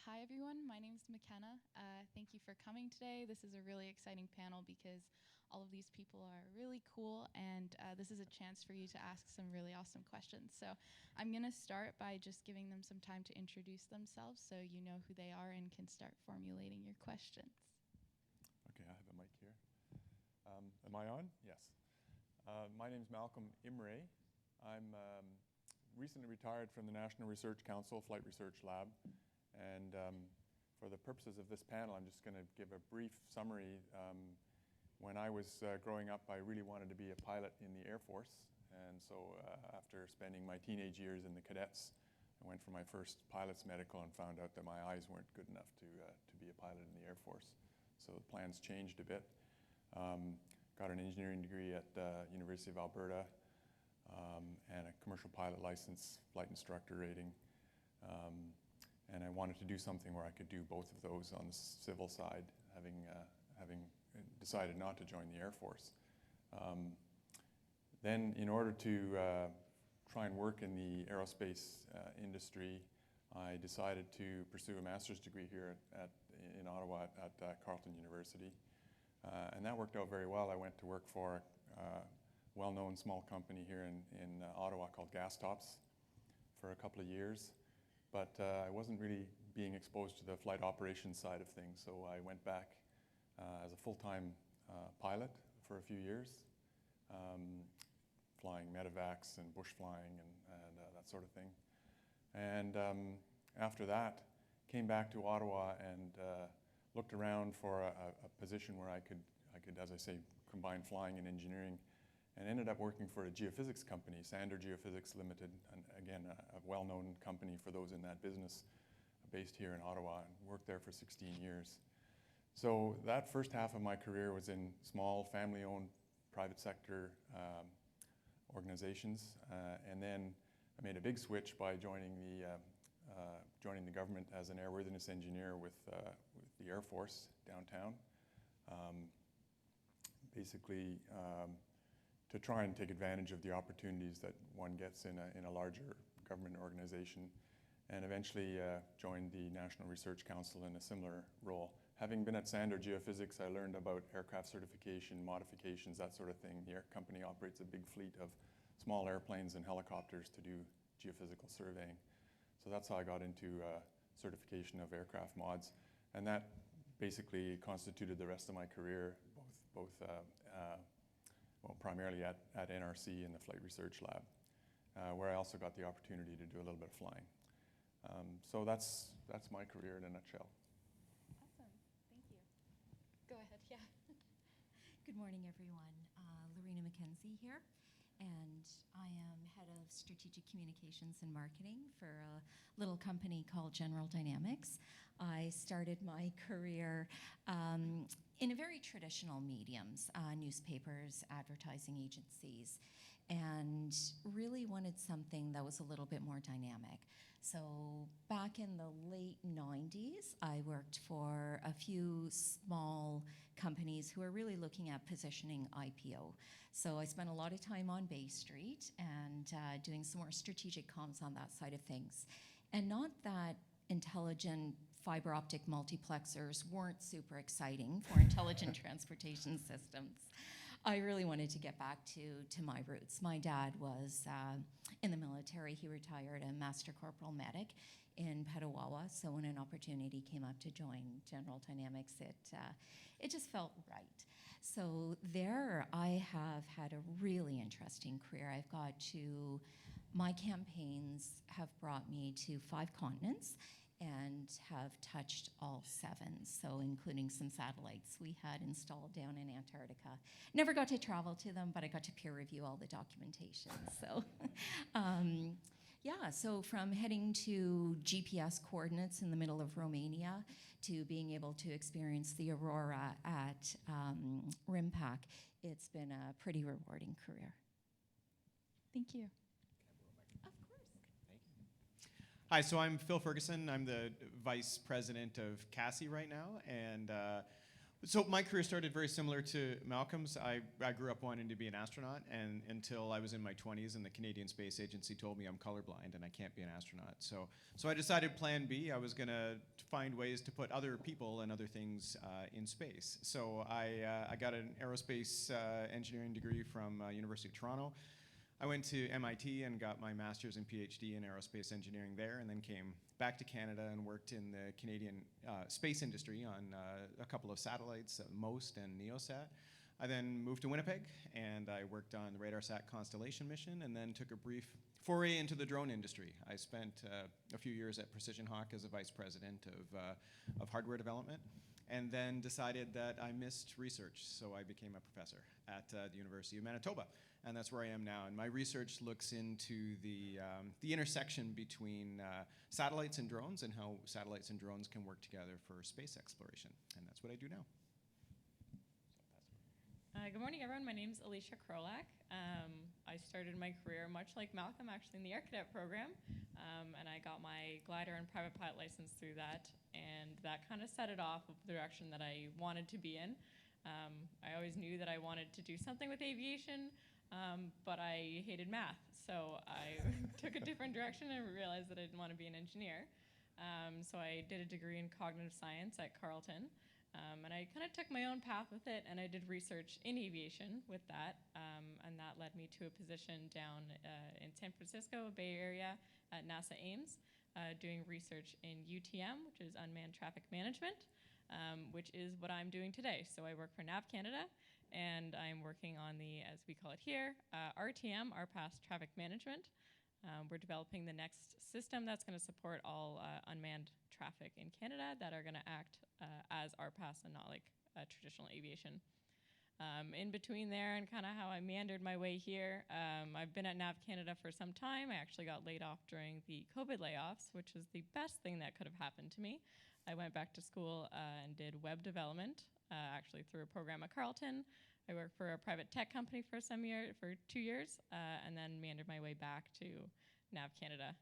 Hi, everyone. My name is Mackenna. Thank you for coming today. This is a really exciting panel because all of these people are really cool, and this is a chance for you to ask some really awesome questions. So I'm going to start by just giving them some time to introduce themselves so you know who they are and can start formulating your questions. Okay, I have a mic here. Am I on? Yes. My name is Imray. I'm recently retired from the National Research Council Flight Research Lab. And for the purposes of this panel, I'm just going to give a brief summary. When I was growing up, I really wanted to be a pilot in the Air Force. And so after spending my teenage years in the cadets, I went for my first pilot's medical and found out that my eyes weren't good enough to be a pilot in the Air Force. So the plans changed a bit. Got an engineering degree at University of Alberta and a commercial pilot license, flight instructor rating. And I wanted to do something where I could do both of those on the civil side, having decided not to join the Air Force. Then in order to try and work in the aerospace industry, I decided to pursue a master's degree here in Ottawa at Carleton University. And that worked out very well. I went to work for a well-known small company here in Ottawa called Gas Tops for a couple of years. But I wasn't really being exposed to the flight operations side of things, so I went back as a full-time pilot for a few years, flying medevacs and bush flying and that sort of thing. And after that, came back to Ottawa and looked around for a position where I could, as I say, combine flying and engineering, and ended up working for a geophysics company, Sander Geophysics Limited, and again, a well-known company for those in that business, based here in Ottawa, and worked there for 16 years. So that first half of my career was in small, family-owned, private sector organizations, and then I made a big switch by joining the government as an airworthiness engineer with the Air Force downtown. Basically, to try and take advantage of the opportunities that one gets in a larger government organization, and eventually joined the National Research Council in a similar role. Having been at Sander Geophysics, I learned about aircraft certification, modifications, that sort of thing. The air company operates a big fleet of small airplanes and helicopters to do geophysical surveying. So that's how I got into certification of aircraft mods, and that basically constituted the rest of my career, both primarily at NRC in the Flight Research Lab, where I also got the opportunity to do a little bit of flying. So that's my career in a nutshell. Awesome. Thank you. Go ahead. Yeah. Good morning, everyone. Lorena Mackenzie here, and I am head of strategic communications and marketing for a little company called General Dynamics. I started my career in a very traditional mediums, newspapers, advertising agencies, and really wanted something that was a little bit more dynamic. So back in the late 90s, I worked for a few small companies who are really looking at positioning IPO. So I spent a lot of time on Bay Street and doing some more strategic comms on that side of things. And not that intelligent fiber optic multiplexers weren't super exciting for intelligent transportation systems. I really wanted to get back to my roots. My dad was in the military. He retired a Master Corporal medic in Petawawa. So when an opportunity came up to join General Dynamics, it just felt right. So there I have had a really interesting career. My campaigns have brought me to 5 continents and have touched all 7, so including some satellites we had installed down in Antarctica. Never got to travel to them, but I got to peer review all the documentation. So, yeah, so from heading to GPS coordinates in the middle of Romania to being able to experience the aurora at RIMPAC, it's been a pretty rewarding career. Thank you. Hi, so I'm Phil Ferguson. I'm the Vice President of CASI right now, and So my career started very similar to Malcolm's. I grew up wanting to be an astronaut, and until I was in my 20s, and the Canadian Space Agency told me I'm colorblind and I can't be an astronaut. So I decided Plan B. I was going to find ways to put other people and other things in space. So I got an aerospace engineering degree from University of Toronto. I went to MIT and got my master's and PhD in aerospace engineering there, and then came back to Canada and worked in the Canadian space industry on a couple of satellites, MOST and NEOSat. I then moved to Winnipeg, and I worked on the RadarSat Constellation mission, and then took a brief foray into the drone industry. I spent a few years at Precision Hawk as a vice president of hardware development, and then decided that I missed research, so I became a professor at the University of Manitoba. And that's where I am now. And my research looks into the intersection between satellites and drones, and how satellites and drones can work together for space exploration. And that's what I do now. Good morning, everyone. My name is Alicia Krolak. I started my career, much like Malcolm, actually in the Air Cadet program. And I got my glider and private pilot license through that. And that kind of set it off of the direction that I wanted to be in. I always knew that I wanted to do something with aviation, but I hated math. So I took a different direction and realized that I didn't want to be an engineer. So I did a degree in cognitive science at Carleton. And I kind of took my own path with it, and I did research in aviation with that. And that led me to a position down in San Francisco, Bay Area, at NASA Ames, doing research in UTM, which is unmanned traffic management, which is what I'm doing today. So I work for CanadaAlicia, and I'm working on the, as we call it here, RTM, RPAS Traffic Management. We're developing the next system that's going to support all unmanned traffic in Canada that are going to act as RPAS and not like traditional aviation. In between there and kind of how I meandered my way here, I've been at CanadaAlicia for some time. I actually got laid off during the COVID layoffs, which was the best thing that could have happened to me. I went back to school and did web development, actually through a program at Carleton. I worked for a private tech company for 2 years, and then meandered my way back to CanadaAlicia.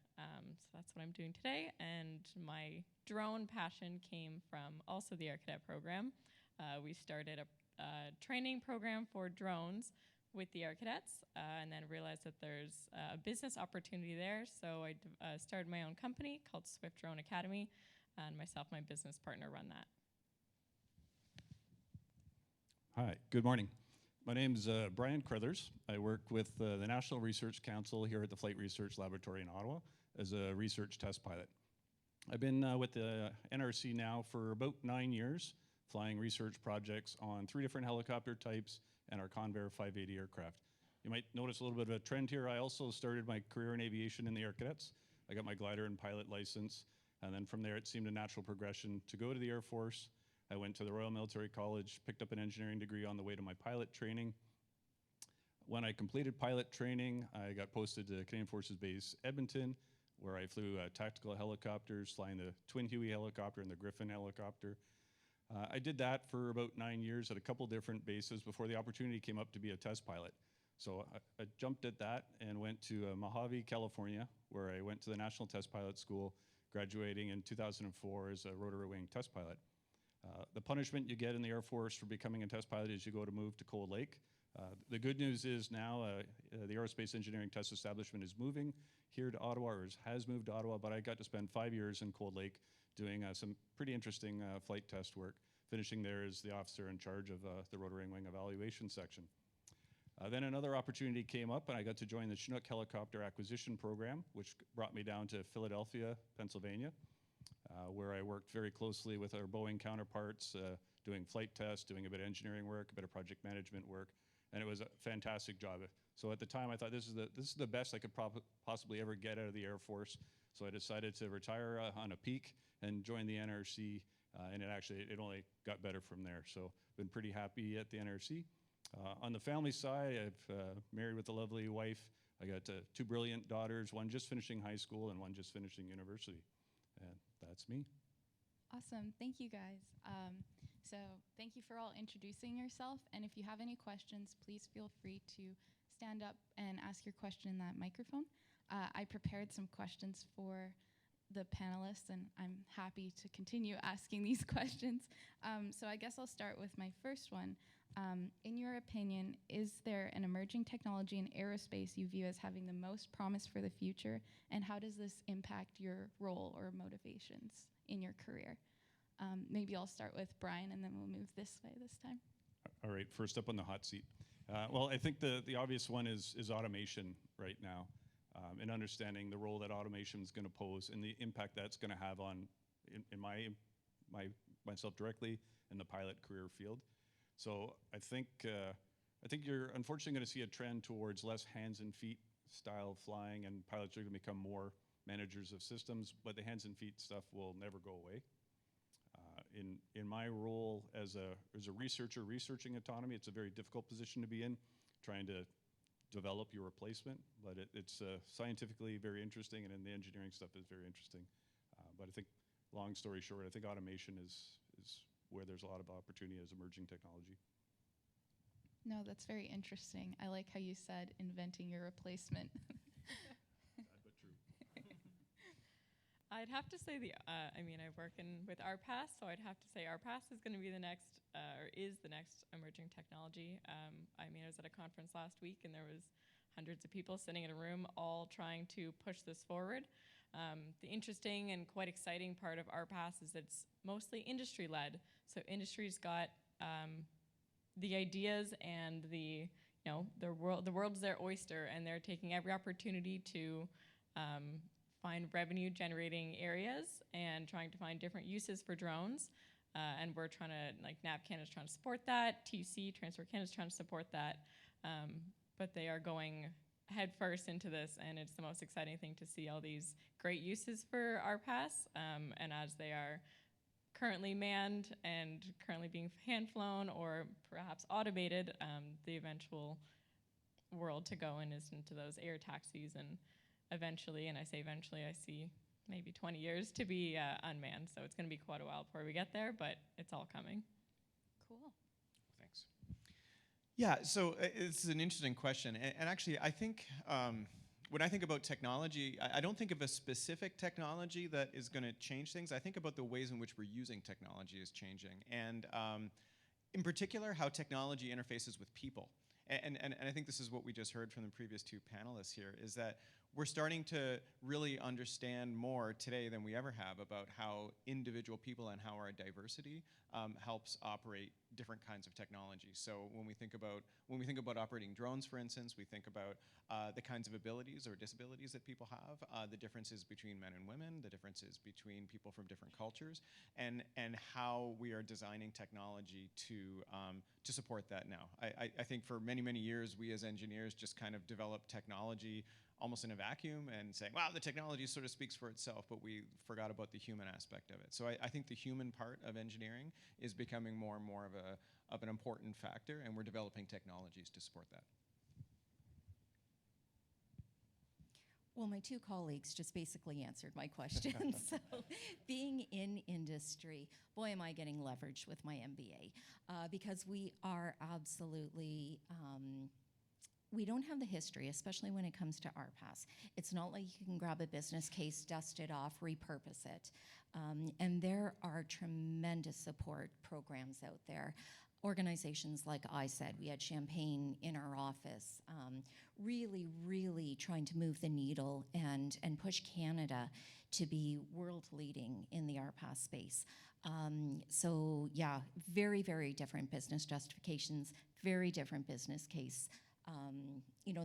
So that's what I'm doing today. And my drone passion came from also the Air Cadet program. We started a training program for drones with the Air Cadets, and then realized that there's a business opportunity there. So I started my own company called Swift Drone Academy, and myself and my business partner run that. Hi, good morning. My name's Bryan Carrothers. I work with the National Research Council here at the Flight Research Laboratory in Ottawa as a research test pilot. I've been with the NRC now for about 9 years, flying research projects on 3 different helicopter types and our Convair 580 aircraft. You might notice a little bit of a trend here. I also started my career in aviation in the Air Cadets. I got my glider and pilot license, and then from there it seemed a natural progression to go to the Air Force. I went to the Royal Military College, picked up an engineering degree on the way to my pilot training. When I completed pilot training, I got posted to Canadian Forces Base Edmonton, where I flew tactical helicopters, flying the Twin Huey helicopter and the Griffin helicopter. I did that for about 9 years at a couple different bases before the opportunity came up to be a test pilot. So I jumped at that and went to Mojave, California, where I went to the National Test Pilot School, graduating in 2004 as a rotary wing test pilot. The punishment you get in the Air Force for becoming a test pilot is you go to move to Cold Lake. The good news is now the Aerospace Engineering Test Establishment is moving here to Ottawa, or has moved to Ottawa, but I got to spend 5 years in Cold Lake doing some pretty interesting flight test work, finishing there as the officer in charge of the rotary wing evaluation section. Then another opportunity came up, and I got to join the Chinook Helicopter Acquisition Program, which brought me down to Philadelphia, Pennsylvania, where I worked very closely with our Boeing counterparts, doing flight tests, doing a bit of engineering work, a bit of project management work, and it was a fantastic job. So at the time, I thought this is the best I could possibly ever get out of the Air Force. So I decided to retire on a peak and join the NRC, and it only got better from there. So been pretty happy at the NRC. On the family side, I've married with a lovely wife. I got 2 brilliant daughters, one just finishing high school and one just finishing university. And that's me. Awesome. Thank you, guys. So thank you for all introducing yourself. And if you have any questions, please feel free to stand up and ask your question in that microphone. I prepared some questions for the panelists, and I'm happy to continue asking these questions. So I guess I'll start with my first one. In your opinion, is there an emerging technology in aerospace you view as having the most promise for the future, and how does this impact your role or motivations in your career? Maybe I'll start with Bryan, and then we'll move this way this time. All right, first up on the hot seat. Well, I think the obvious one is automation right now, and understanding the role that automation is going to pose and the impact that's going to have on in myself directly in the pilot career field. So I think you're unfortunately going to see a trend towards less hands and feet style flying, and pilots are going to become more managers of systems, but the hands and feet stuff will never go away. In my role as a researcher researching autonomy, it's a very difficult position to be in, trying to develop your replacement, but it's scientifically very interesting, and in the engineering stuff is very interesting. But I think, long story short, I think automation is where there's a lot of opportunity as emerging technology. No, that's very interesting. I like how you said inventing your replacement. Sad but true. I'd have to say I work with RPAS, so I'd have to say RPAS is going to be the next, or is the next emerging technology. I was at a conference last week, and there was hundreds of people sitting in a room all trying to push this forward. The interesting and quite exciting part of RPAS is it's mostly industry-led. So industry's got the ideas and the world's their oyster, and they're taking every opportunity to find revenue-generating areas and trying to find different uses for drones. And we're trying to, like NAV Canada's trying to support that, TC, Transport Canada's trying to support that. But they are going head first into this, and it's the most exciting thing to see all these great uses for RPAS. And as they are currently manned and currently being hand-flown or perhaps automated, the eventual world to go in is into those air taxis, and eventually, and I say eventually, I see maybe 20 years to be unmanned. So it's going to be quite a while before we get there, but it's all coming. Cool. Thanks. Yeah, so it's an interesting question. And actually, I think when I think about technology, I don't think of a specific technology that is going to change things. I think about the ways in which we're using technology is changing. And in particular, how technology interfaces with people. And I think this is what we just heard from the previous two panelists here, is that we're starting to really understand more today than we ever have about how individual people and how our diversity helps operate different kinds of technology. So when we think about operating drones, for instance, we think about the kinds of abilities or disabilities that people have, the differences between men and women, the differences between people from different cultures, and how we are designing technology to support that now. I think for many, many years, we as engineers just kind of developed technology almost in a vacuum and saying, wow, the technology sort of speaks for itself, but we forgot about the human aspect of it. So I think the human part of engineering is becoming more and more of an important factor, and we're developing technologies to support that. Well, my two colleagues just basically answered my question. So being in industry, boy, am I getting leverage with my MBA, because we are absolutely, we don't have the history, especially when it comes to RPAS. It's not like you can grab a business case, dust it off, repurpose it. And there are tremendous support programs out there. Organizations like I said, we had Champagne in our office, really, really trying to move the needle and push Canada to be world leading in the RPAS space. So yeah, very, very different business justifications, very different business case.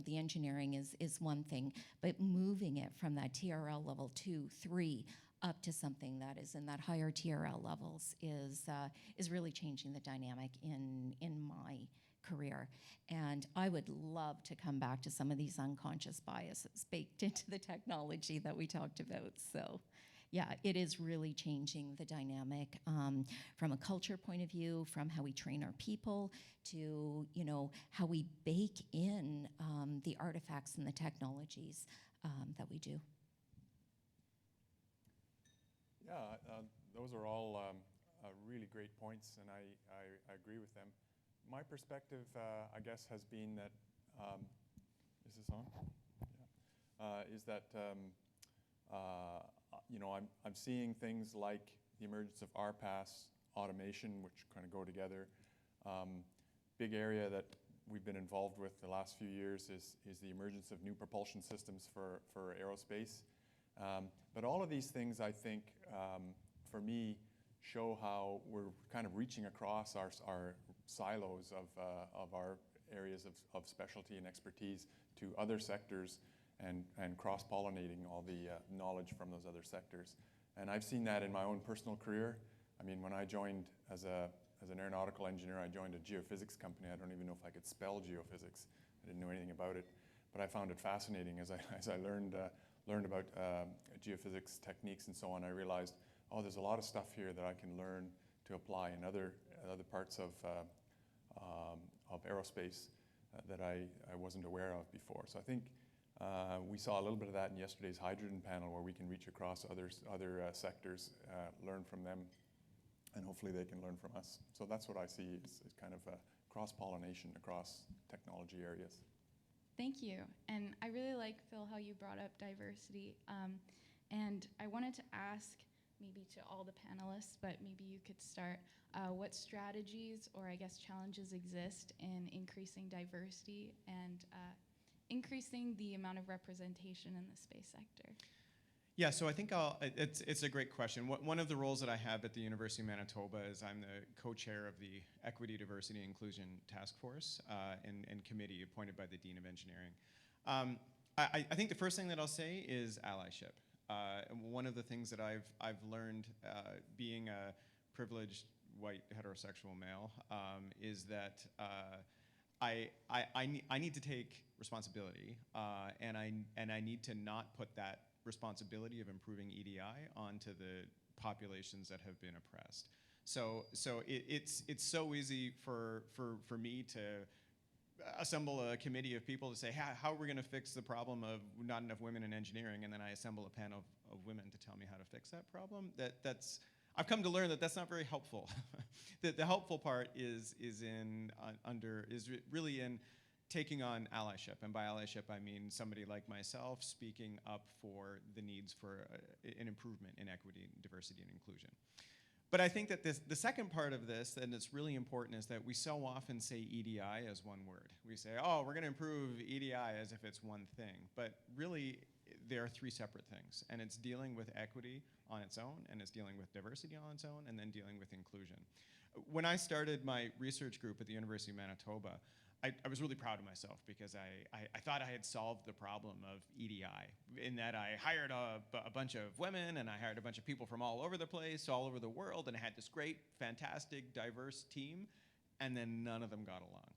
The engineering is one thing, but moving it from that TRL level 2, 3, up to something that is in that higher TRL levels is really changing the dynamic in my career. And I would love to come back to some of these unconscious biases baked into the technology that we talked about. So yeah, it is really changing the dynamic from a culture point of view, from how we train our people to, how we bake in the artifacts and the technologies that we do. Yeah, those are all really great points, and I agree with them. My perspective, I guess, has been that, is this on? Yeah. Is that I'm seeing things like the emergence of RPAS, automation, which kind of go together. Big area that we've been involved with the last few years is the emergence of new propulsion systems for aerospace. But all of these things, I think, for me, show how we're kind of reaching across our silos of our areas of specialty and expertise to other sectors and cross-pollinating all the knowledge from those other sectors. And I've seen that in my own personal career. I mean, when I joined as an aeronautical engineer, I joined a geophysics company. I don't even know if I could spell geophysics. I didn't know anything about it. But I found it fascinating as I learned about geophysics techniques and so on. I realized, oh, there's a lot of stuff here that I can learn to apply in other parts of aerospace that I wasn't aware of before. So I think we saw a little bit of that in yesterday's hydrogen panel, where we can reach across other sectors, learn from them, and hopefully they can learn from us. So that's what I see is kind of a cross-pollination across technology areas. Thank you. And I really like, Phil, how you brought up diversity. And I wanted to ask maybe to all the panelists, but maybe you could start, what strategies or I guess challenges exist in increasing diversity and increasing the amount of representation in the space sector? Yeah, so I think it's a great question. One of the roles that I have at the University of Manitoba is I'm the co-chair of the Equity, Diversity, and Inclusion Task Force and committee appointed by the Dean of Engineering. I think the first thing that I'll say is allyship. One of the things that I've learned being a privileged white heterosexual male is that I need to take responsibility and I need to not put that responsibility of improving EDI onto the populations that have been oppressed. So it's so easy for me to assemble a committee of people to say, how are we going to fix the problem of not enough women in engineering, and then I assemble a panel of women to tell me how to fix that problem. I've come to learn that that's not very helpful. The helpful part is really in taking on allyship, and by allyship I mean somebody like myself speaking up for the needs for an improvement in equity, diversity, and inclusion. But I think that the second part of this, and it's really important, is that we so often say EDI as one word. We say, oh, we're going to improve EDI as if it's one thing. But really, there are three separate things. And it's dealing with equity on its own, and it's dealing with diversity on its own, and then dealing with inclusion. When I started my research group at the University of Manitoba, I was really proud of myself because I thought I had solved the problem of EDI in that I hired a bunch of women and I hired a bunch of people from all over the place, all over the world, and I had this great, fantastic, diverse team, and then none of them got along.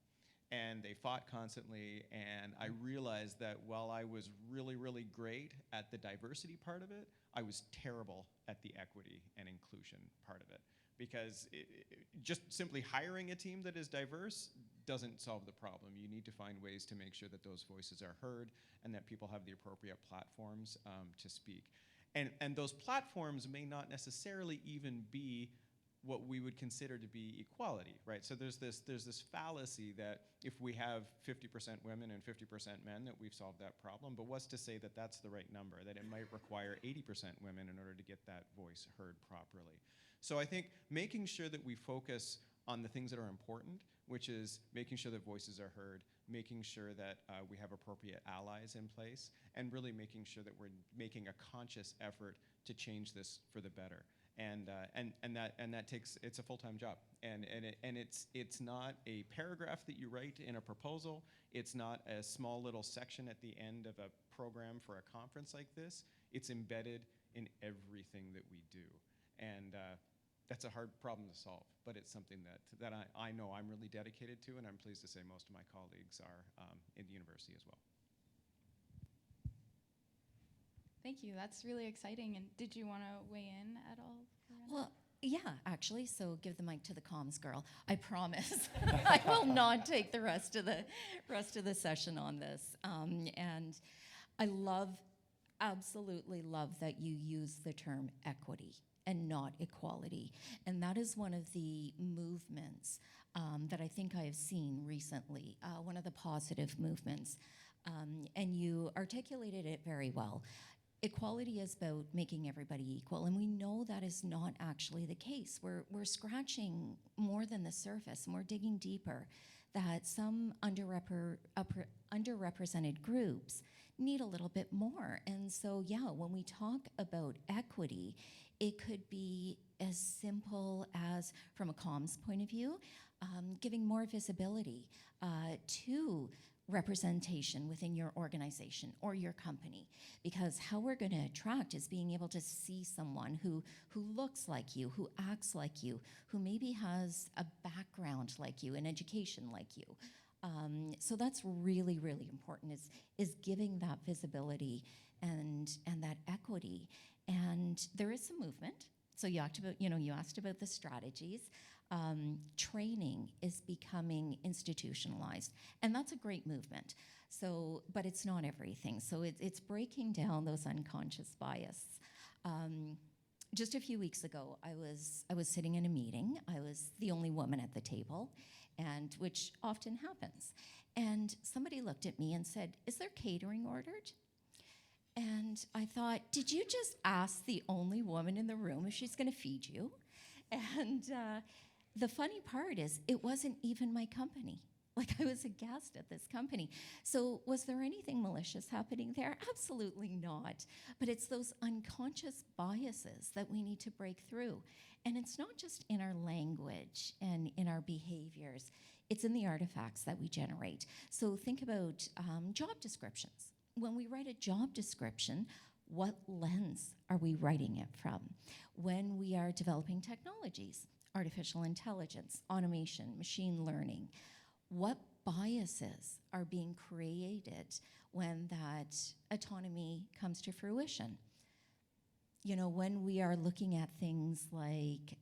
And they fought constantly, and I realized that while I was really, really great at the diversity part of it, I was terrible at the equity and inclusion part of it. Because just simply hiring a team that is diverse doesn't solve the problem. You need to find ways to make sure that those voices are heard and that people have the appropriate platforms to speak. And those platforms may not necessarily even be what we would consider to be equality, right? So there's this fallacy that if we have 50% women and 50% men, that we've solved that problem. But what's to say that that's the right number, that it might require 80% women in order to get that voice heard properly? So I think making sure that we focus on the things that are important, which is making sure that voices are heard, making sure that we have appropriate allies in place, and really making sure that we're making a conscious effort to change this for the better. And that takes, it's a full-time job. And it's not a paragraph that you write in a proposal. It's not a small little section at the end of a program for a conference like this. It's embedded in everything that we do. And that's a hard problem to solve, but it's something that I know I'm really dedicated to, and I'm pleased to say most of my colleagues are in the university as well. Thank you. That's really exciting. And did you want to weigh in at all, Lorena? Well, yeah, actually. So give the mic to the comms girl. I promise. I will not take the rest of the session on this. And I absolutely love that you use the term equity and not equality. And that is one of the movements that I think I have seen recently, one of the positive movements. And you articulated it very well. equality is about making everybody equal, and we know that is not actually the case. We're scratching more than the surface, and we're digging deeper, that some underrepresented groups need a little bit more. And so, yeah, when we talk about equity, it could be as simple as, from a comms point of view, giving more visibility to representation within your organization or your company. Because how we're going to attract is being able to see someone who looks like you, who acts like you, who maybe has a background like you, an education like you. So that's really, really important, is giving that visibility and that equity. And there is some movement. So you asked about the strategies. Training is becoming institutionalized, and that's a great movement. So, but it's not everything. So it's breaking down those unconscious bias. Just a few weeks ago, I was sitting in a meeting. I was the only woman at the table, and which often happens. And somebody looked at me and said, "Is there catering ordered?" And I thought, did you just ask the only woman in the room if she's going to feed you? And the funny part is, it wasn't even my company. Like, I was a guest at this company. So was there anything malicious happening there? Absolutely not. But it's those unconscious biases that we need to break through. And it's not just in our language and in our behaviors. It's in the artifacts that we generate. So think about job descriptions. When we write a job description, what lens are we writing it from? When we are developing technologies, artificial intelligence, automation, machine learning, what biases are being created when that autonomy comes to fruition? You know, when we are looking at things like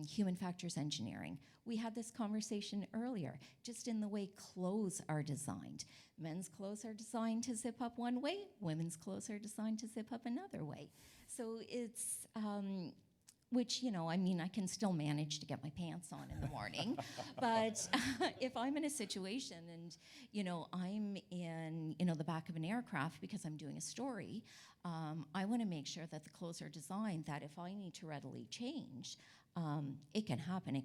human factors engineering, we had this conversation earlier, just in the way clothes are designed. Men's clothes are designed to zip up one way, women's clothes are designed to zip up another way. So it's, which, I mean, I can still manage to get my pants on in the morning, but if I'm in a situation and, I'm in, the back of an aircraft because I'm doing a story, I want to make sure that the clothes are designed that if I need to readily change, it can happen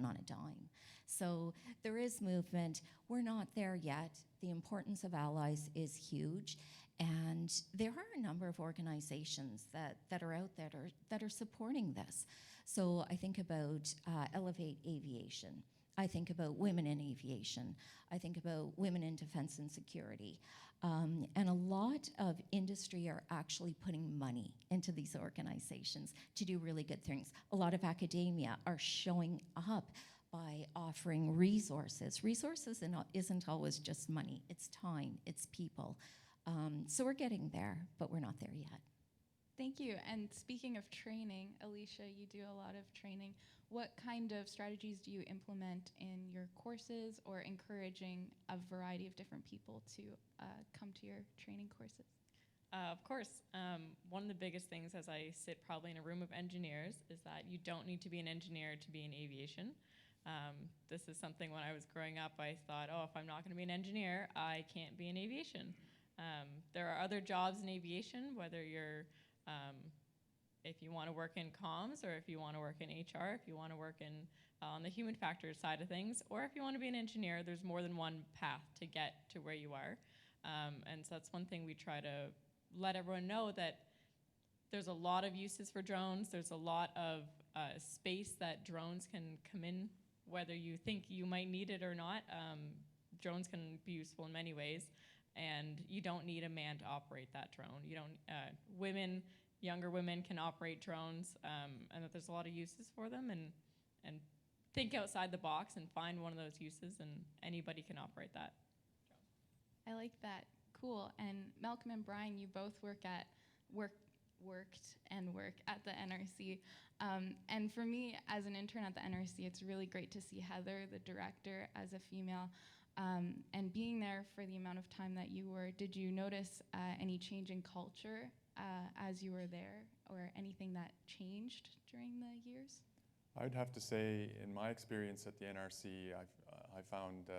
on a dime. So there is movement. We're not there yet. The importance of allies is huge. And there are a number of organizations that are out there that are supporting this. So I think about Elevate Aviation. I think about women in aviation. I think about women in defense and security. And a lot of industry are actually putting money into these organizations to do really good things. A lot of academia are showing up by offering resources. Resources isn't always just money. It's time, it's people. So we're getting there, but we're not there yet. Thank you. And speaking of training, Alicia, you do a lot of training. What kind of strategies do you implement in your courses or encouraging a variety of different people to come to your training courses? Of course. One of the biggest things as I sit probably in a room of engineers is that you don't need to be an engineer to be in aviation. This is something when I was growing up, I thought, oh, if I'm not going to be an engineer, I can't be in aviation. There are other jobs in aviation, whether you're, if you want to work in comms, or if you want to work in HR, if you want to work in on the human factors side of things, or if you want to be an engineer, there's more than one path to get to where you are. And so that's one thing we try to let everyone know, that there's a lot of uses for drones. There's a lot of space that drones can come in, whether you think you might need it or not. Drones can be useful in many ways. And you don't need a man to operate that drone. You don't. Younger women can operate drones, and that there's a lot of uses for them. And think outside the box and find one of those uses, and anybody can operate that. I like that. Cool. And Malcolm and Bryan, you both worked at the NRC. And for me, as an intern at the NRC, it's really great to see Heather, the director, as a female. And being there for the amount of time that you were, did you notice any change in culture as you were there, or anything that changed during the years? I'd have to say, in my experience at the NRC, I found,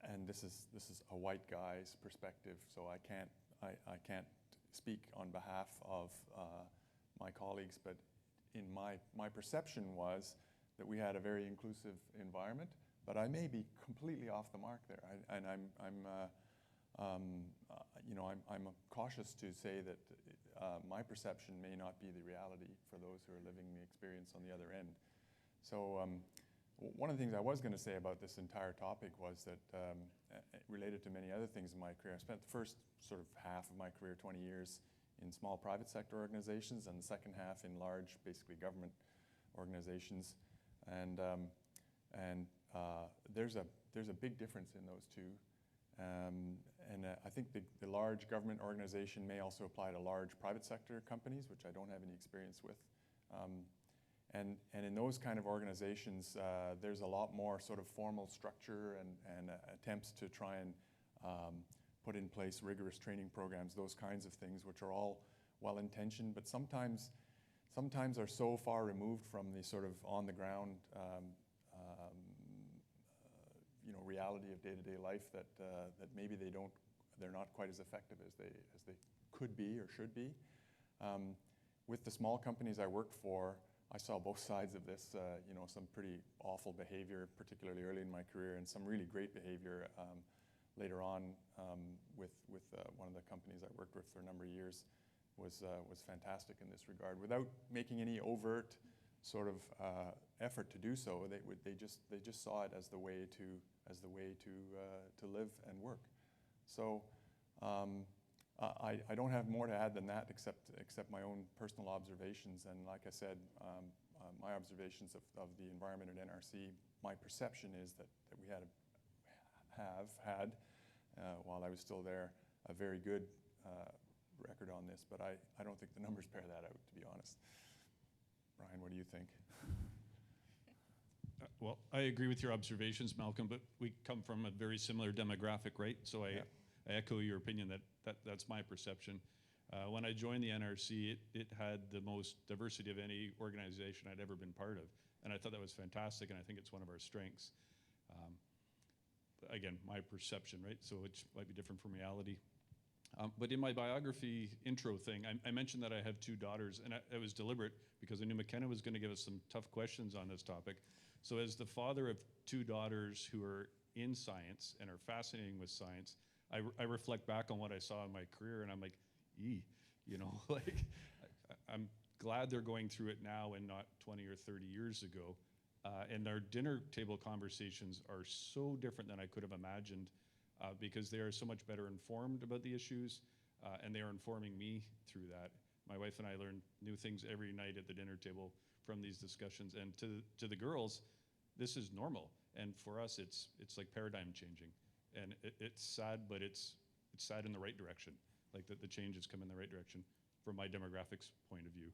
and this is a white guy's perspective, so I can't speak on behalf of my colleagues, but in my perception was that we had a very inclusive environment, but I may be completely off the mark there. I'm cautious to say that my perception may not be the reality for those who are living the experience on the other end. So one of the things I was going to say about this entire topic was that, related to many other things in my career, I spent the first sort of half of my career, 20 years, in small private sector organizations, and the second half in large, basically government organizations. And there's a big difference in those two. I think the large government organization may also apply to large private sector companies, which I don't have any experience with. And in those kind of organizations, there's a lot more sort of formal structure and attempts to try and put in place rigorous training programs, those kinds of things, which are all well-intentioned, but sometimes are so far removed from the sort of on-the-ground reality of day-to-day life that maybe they're not quite as effective as they could be or should be. With the small companies I worked for, I saw both sides of this, some pretty awful behavior, particularly early in my career, and some really great behavior later on with one of the companies I worked with for a number of years was fantastic in this regard. Without making any overt sort of effort to do so, they just saw it as the way to live and work. So I don't have more to add than that, except my own personal observations. And like I said, my observations of the environment at NRC, my perception is that we have had, while I was still there, a very good record on this. But I don't think the numbers bear that out, to be honest. Bryan, what do you think? Well, I agree with your observations, Malcolm, but we come from a very similar demographic, right? So I echo your opinion that's my perception. When I joined the NRC, it had the most diversity of any organization I'd ever been part of. And I thought that was fantastic, and I think it's one of our strengths. Again, my perception, right? So it might be different from reality. But in my biography intro thing, I mentioned that I have two daughters, and it was deliberate because I knew Mackenna was going to give us some tough questions on this topic. So as the father of two daughters who are in science and are fascinating with science, I reflect back on what I saw in my career, and I'm like, like I'm glad they're going through it now and not 20 or 30 years ago. And our dinner table conversations are so different than I could have imagined because they are so much better informed about the issues, and they are informing me through that. My wife and I learn new things every night at the dinner table from these discussions. And to the girls, this is normal. And for us, it's like paradigm changing. And it's sad, but it's sad in the right direction. Like that the changes come in the right direction from my demographics point of view.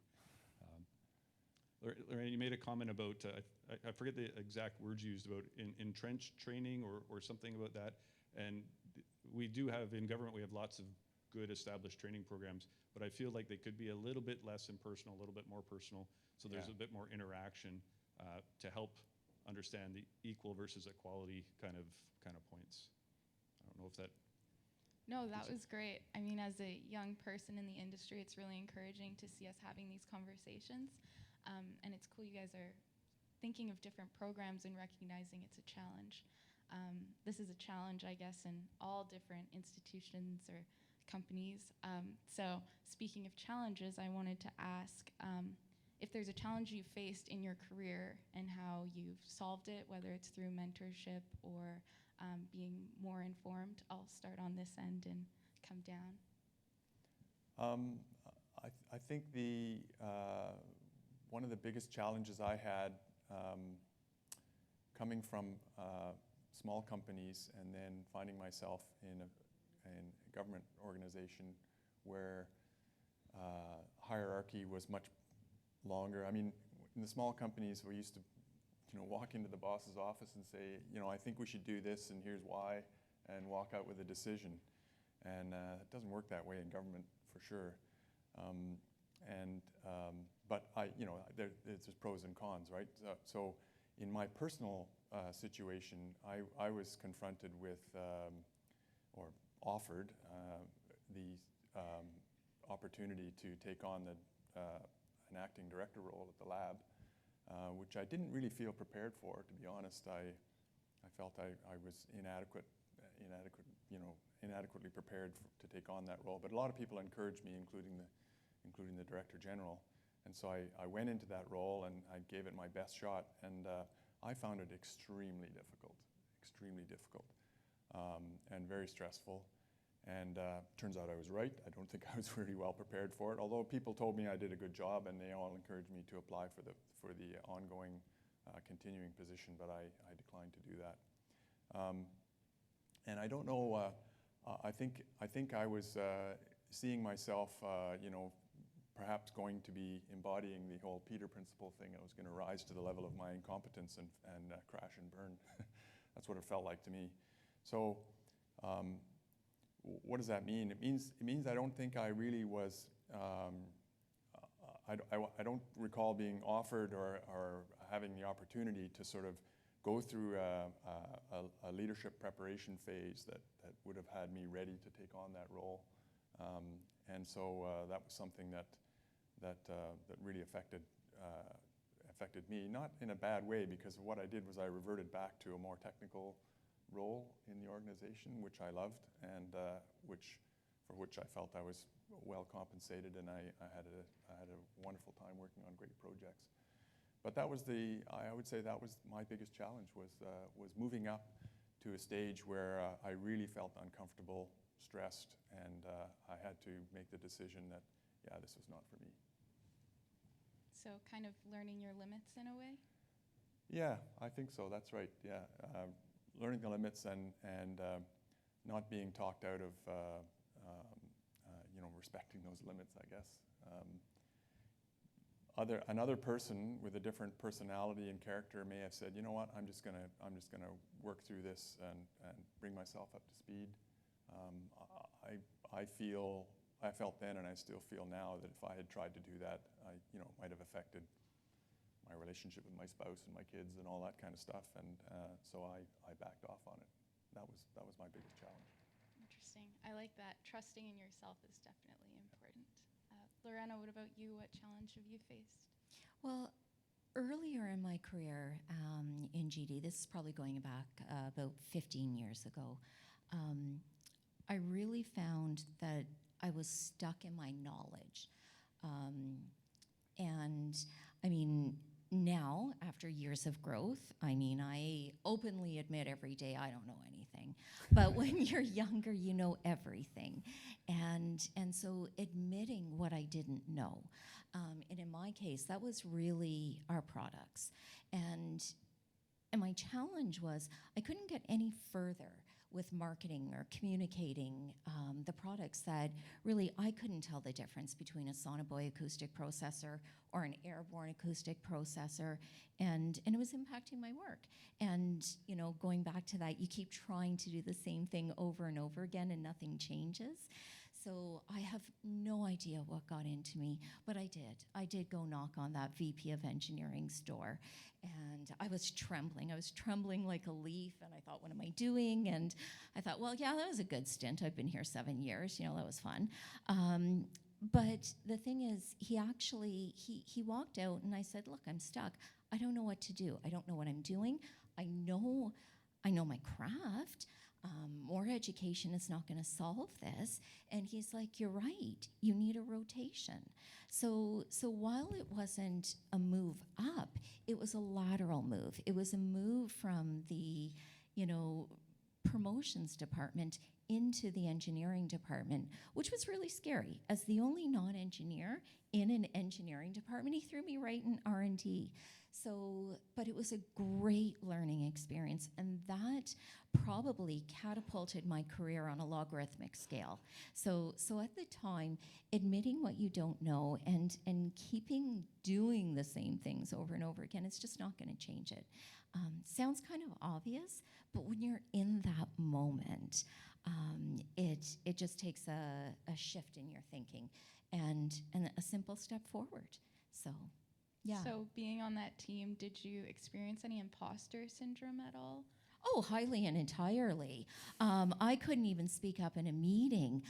Lorena, you made a comment about, I forget the exact words you used about entrenched training or something about that. And we do have, in government, we have lots of good established training programs, but I feel like they could be a little bit less impersonal, a little bit more personal, so there's a bit more interaction to help understand the equal versus equality kind of points. I don't know if that... No, that was great. I mean, as a young person in the industry, it's really encouraging to see us having these conversations. And it's cool you guys are thinking of different programs and recognizing it's a challenge. This is a challenge, I guess, in all different institutions or companies. So speaking of challenges, I wanted to ask if there's a challenge you faced in your career and how you've solved it, whether it's through mentorship or being more informed. I'll start on this end and come down. I think one of the biggest challenges I had coming from small companies and then finding myself in a government organization where hierarchy was much longer. I mean, in the small companies, we used to walk into the boss's office and say, I think we should do this and here's why, and walk out with a decision. And it doesn't work that way in government for sure. But there's pros and cons, right? So in my personal situation, I was confronted with or offered the opportunity to take on an acting director role at the lab, which I didn't really feel prepared for, to be honest. I felt I was inadequately prepared to take on that role. But a lot of people encouraged me, including the Director General. And so I went into that role and I gave it my best shot. And I found it extremely difficult, and very stressful. And turns out I was right. I don't think I was really well prepared for it, although people told me I did a good job and they all encouraged me to apply for the ongoing continuing position, but I declined to do that. And I don't know, I think I was seeing myself, perhaps going to be embodying the whole Peter Principle thing. I was going to rise to the level of my incompetence and crash and burn. That's what it felt like to me. So what does that mean? It means I don't think I really was, I don't recall being offered or having the opportunity to sort of go through a leadership preparation phase that would have had me ready to take on that role. And so that was something that really affected me, not in a bad way, because what I did was I reverted back to a more technical role in the organization, which I loved, and for which I felt I was well compensated, and I had a wonderful time working on great projects. But that was I would say that was my biggest challenge, was moving up to a stage where I really felt uncomfortable, stressed, and I had to make the decision that, yeah, this was not for me. So kind of learning your limits in a way? Yeah, I think so. That's right. Yeah, learning the limits and not being talked out of respecting those limits, I guess. Another person with a different personality and character may have said, you know what, I'm just gonna work through this and bring myself up to speed. I felt then, and I still feel now, that if I had tried to do that, I might have affected my relationship with my spouse and my kids and all that kind of stuff, and so I backed off on it. That was my biggest challenge. Interesting. I like that. Trusting in yourself is definitely important. Lorena, what about you? What challenge have you faced? Well, earlier in my career in GD, this is probably going back about 15 years ago, I really found that I was stuck in my knowledge. And I mean, now, after years of growth, I openly admit every day I don't know anything. But when you're younger, you know everything. And so admitting what I didn't know. And in my case, that was really our products. And my challenge was I couldn't get any further with marketing or communicating the products that really I couldn't tell the difference between a Sonobuoy acoustic processor or an airborne acoustic processor, and it was impacting my work. And going back to that, you keep trying to do the same thing over and over again and nothing changes. So I have no idea what got into me, but I did. I did go knock on that VP of Engineering's door, and I was trembling. I was trembling like a leaf, and I thought, what am I doing? And I thought, well, yeah, that was a good stint. I've been here 7 years. That was fun. But the thing is, he walked out, and I said, look, I'm stuck. I don't know what to do. I don't know what I'm doing. I know my craft. More education is not going to solve this. And he's like, you're right. You need a rotation. So while it wasn't a move up, it was a lateral move. It was a move from the, promotions department into the engineering department, which was really scary. As the only non-engineer in an engineering department, he threw me right in R&D. But it was a great learning experience, and that probably catapulted my career on a logarithmic scale. So at the time, admitting what you don't know and keeping doing the same things over and over again, it's just not going to change it. Sounds kind of obvious, but when you're in that moment, it just takes a shift in your thinking and a simple step forward. So. Yeah. So being on that team, did you experience any imposter syndrome at all? Oh, highly and entirely. I couldn't even speak up in a meeting.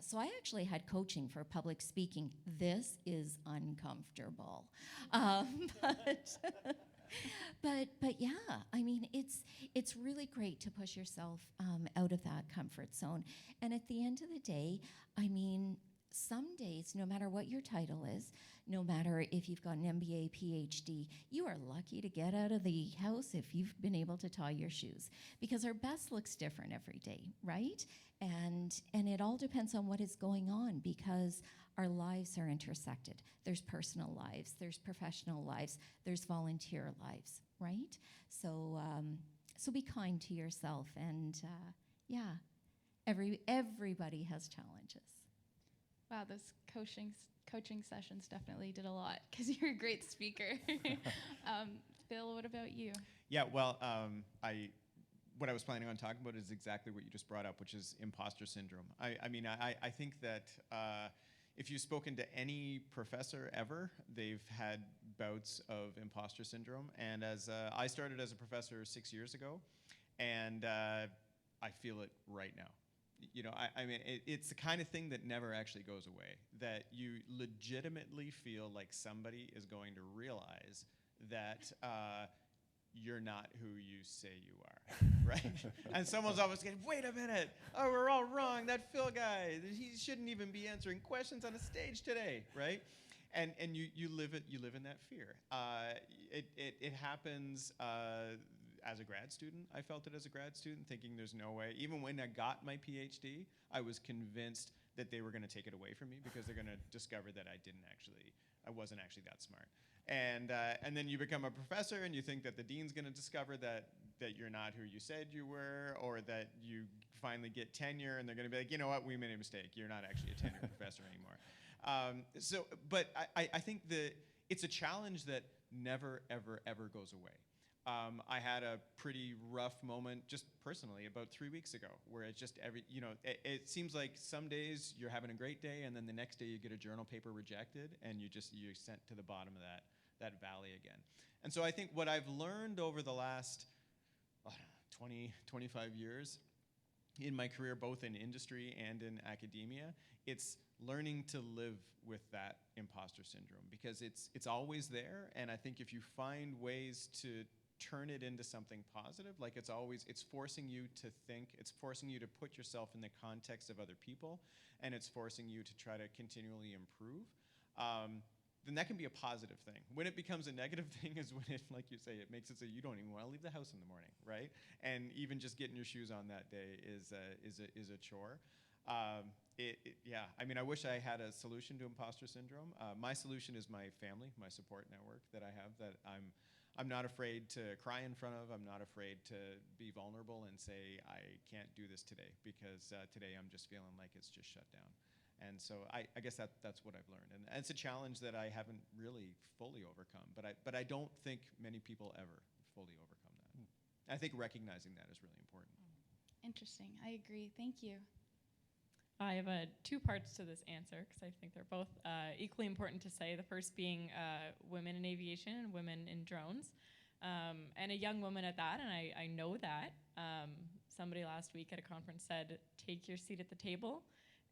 So I actually had coaching for public speaking. This is uncomfortable. But yeah, I mean, it's really great to push yourself out of that comfort zone. And at the end of the day, I mean, some days, no matter what your title is, no matter if you've got an MBA, PhD, you are lucky to get out of the house if you've been able to tie your shoes, because our best looks different every day, right? And it all depends on what is going on, because our lives are intersected. There's personal lives, there's professional lives, there's volunteer lives, right? So be kind to yourself, and yeah, everybody has challenges. Wow, those coaching sessions definitely did a lot, because you're a great speaker. Phil, what about you? Yeah, well, what I was planning on talking about is exactly what you just brought up, which is imposter syndrome. I think that if you've spoken to any professor ever, they've had bouts of imposter syndrome. And as I started as a professor 6 years ago, and I feel it right now. You know, it's the kind of thing that never actually goes away, that you legitimately feel like somebody is going to realize that you're not who you say you are, right? And someone's always going, wait a minute, oh, we're all wrong. That Phil guy, he shouldn't even be answering questions on a stage today, right? And you live in that fear. It happens as a grad student. I felt it as a grad student, thinking there's no way. Even when I got my PhD, I was convinced that they were going to take it away from me, because they're going to discover that I wasn't actually that smart. And then you become a professor, and you think that the dean's going to discover that you're not who you said you were, or that you finally get tenure, and they're going to be like, you know what, we made a mistake. You're not actually a tenured professor anymore. But I think that it's a challenge that never, ever, ever goes away. I had a pretty rough moment just personally about 3 weeks ago, where it's just it seems like some days you're having a great day, and then the next day you get a journal paper rejected, and you're sent to the bottom of that valley again. And so I think what I've learned over the last 20, 25 years in my career, both in industry and in academia, it's learning to live with that imposter syndrome, because it's always there. And I think if you find ways to turn it into something positive, like it's forcing you to think, it's forcing you to put yourself in the context of other people, and it's forcing you to try to continually improve, then that can be a positive thing. When it becomes a negative thing is when it, like you say, it makes it so you don't even want to leave the house in the morning, right? And even just getting your shoes on that day is a chore. Yeah, I mean, I wish I had a solution to imposter syndrome. My solution is my family, my support network that I have, that I'm not afraid to cry in front of. I'm not afraid to be vulnerable and say, I can't do this today, because today I'm just feeling like it's just shut down. And so I guess that's what I've learned. And it's a challenge that I haven't really fully overcome, but I don't think many people ever fully overcome that. I think recognizing that is really important. Interesting. I agree. Thank you. I have two parts to this answer, because I think they're both equally important to say. The first being women in aviation and women in drones, and a young woman at that, and I know that. Somebody last week at a conference said, take your seat at the table,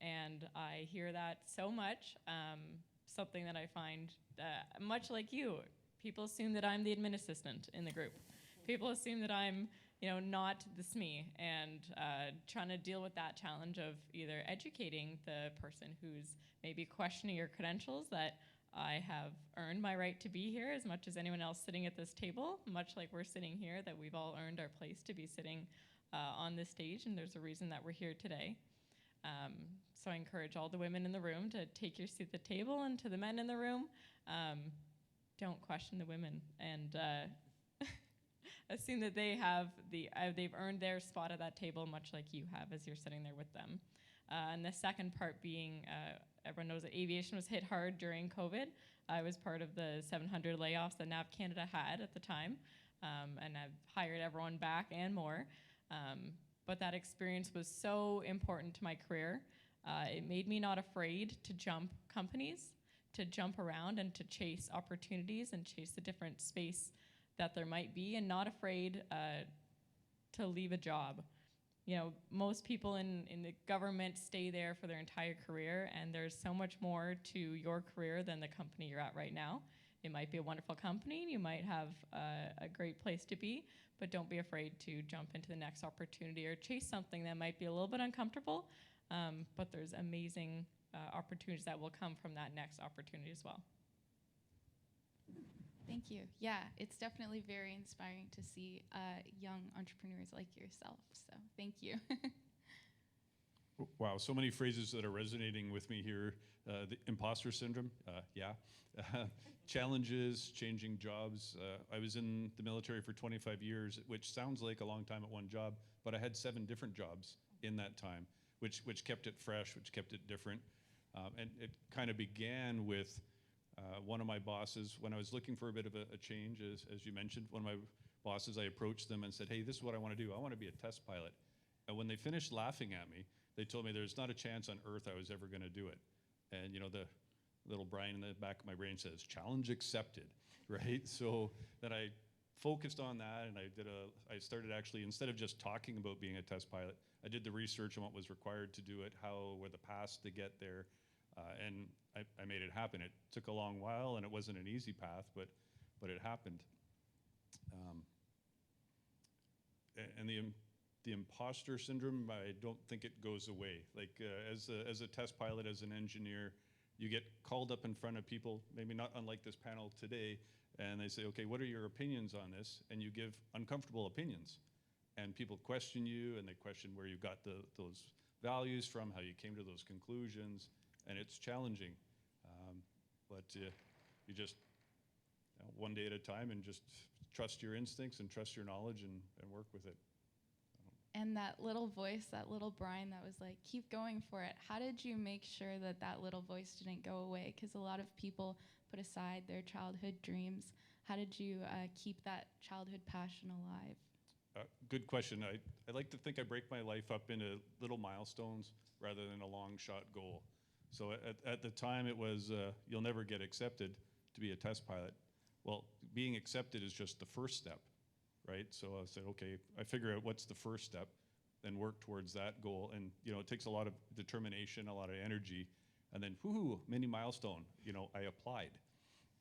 and I hear that so much. Something that I find, much like you, people assume that I'm the admin assistant in the group. People assume that I'm not the SME, and trying to deal with that challenge of either educating the person who's maybe questioning your credentials, that I have earned my right to be here as much as anyone else sitting at this table, much like we're sitting here, that we've all earned our place to be sitting on this stage, and there's a reason that we're here today. So I encourage all the women in the room to take your seat at the table, and to the men in the room, don't question the women, and assume that they've earned their spot at that table, much like you have as you're sitting there with them. And the second part being, everyone knows that aviation was hit hard during COVID. I was part of the 700 layoffs that CanadaAlicia had at the time, and I've hired everyone back and more. But that experience was so important to my career. It made me not afraid to jump companies, to jump around and to chase opportunities and chase the different space that there might be, and not afraid to leave a job. most people in the government stay there for their entire career, and there's so much more to your career than the company you're at right now. It might be a wonderful company, you might have a great place to be, but don't be afraid to jump into the next opportunity or chase something that might be a little bit uncomfortable, but there's amazing opportunities that will come from that next opportunity as well. Thank you. Yeah, it's definitely very inspiring to see young entrepreneurs like yourself. So thank you. Wow, so many phrases that are resonating with me here. The imposter syndrome, yeah. Challenges, changing jobs. I was in the military for 25 years, which sounds like a long time at one job, but I had 7 different jobs in that time, which kept it fresh, which kept it different. And it kind of began with one of my bosses, when I was looking for a bit of a change, as you mentioned, one of my bosses, I approached them and said, hey, this is what I want to do. I want to be a test pilot. And when they finished laughing at me, they told me there's not a chance on earth I was ever going to do it. And the little Bryan in the back of my brain says, challenge accepted, right? So then I focused on that, and I started actually, instead of just talking about being a test pilot, I did the research on what was required to do it, how were the paths to get there, and I made it happen. It took a long while, and it wasn't an easy path, but it happened. And the imposter syndrome, I don't think it goes away. Like as a test pilot, as an engineer, you get called up in front of people, maybe not unlike this panel today, and they say, okay, what are your opinions on this? And you give uncomfortable opinions. And people question you, and they question where you got those values from, how you came to those conclusions, and it's challenging. But you just, one day at a time, and just trust your instincts and trust your knowledge and work with it. And that little voice, that little Bryan that was like, keep going for it. How did you make sure that that little voice didn't go away? Because a lot of people put aside their childhood dreams. How did you keep that childhood passion alive? Good question. I like to think I break my life up into little milestones rather than a long shot goal. So at the time it was, you'll never get accepted to be a test pilot. Well, being accepted is just the first step, right? So I said, okay, I figure out what's the first step, then work towards that goal. And it takes a lot of determination, a lot of energy, and then whoo, mini milestone, I applied.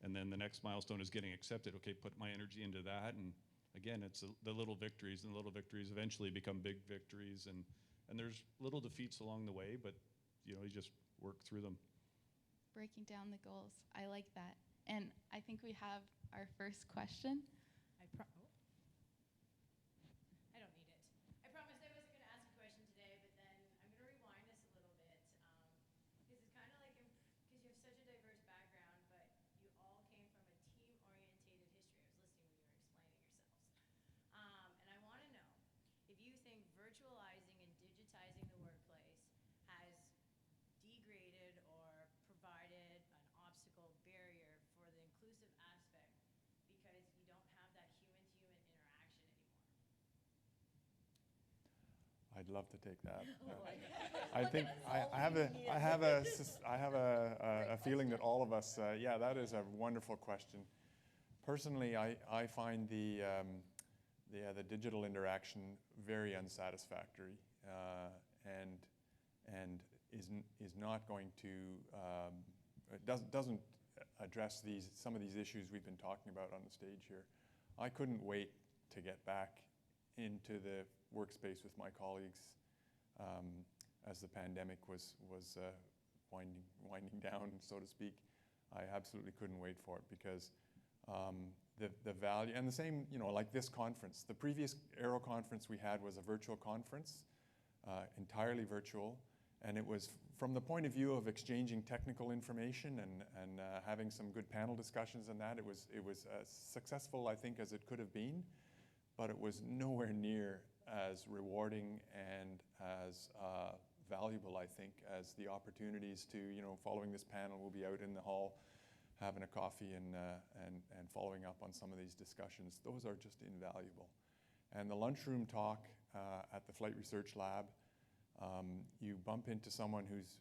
And then the next milestone is getting accepted. Okay, put my energy into that. And again, it's the little victories, and the little victories eventually become big victories. And there's little defeats along the way, but you just work through them. Breaking down the goals. I like that. And I think we have our first question. I don't need it. I promised I wasn't going to ask a question today, but then I'm going to rewind us a little bit. Because it's kind of like, because you have such a diverse background, but you all came from a team-orientated history. I was listening when you were explaining yourselves. And I want to know if you think virtualizing and digitizing the workplace has degraded or provided an obstacle barrier for the inclusive aspect because you don't have that human-to-human interaction anymore. I'd love to take that. Oh, I think I have a feeling that all of us, yeah, that is a wonderful question. Personally, I find the digital interaction very unsatisfactory and is not going to, it doesn't address some of these issues we've been talking about on the stage here. I couldn't wait to get back into the workspace with my colleagues as the pandemic was winding down, so to speak. I absolutely couldn't wait for it because the value, and the same, like this conference. The previous Aero conference we had was a virtual conference, entirely virtual, and it was from the point of view of exchanging technical information and having some good panel discussions and that, it was as successful, I think, as it could have been, but it was nowhere near as rewarding and as valuable, I think, as the opportunities to, following this panel, we'll be out in the hall having a coffee and following up on some of these discussions. Those are just invaluable. And the lunchroom talk at the Flight Research Lab, you bump into someone who's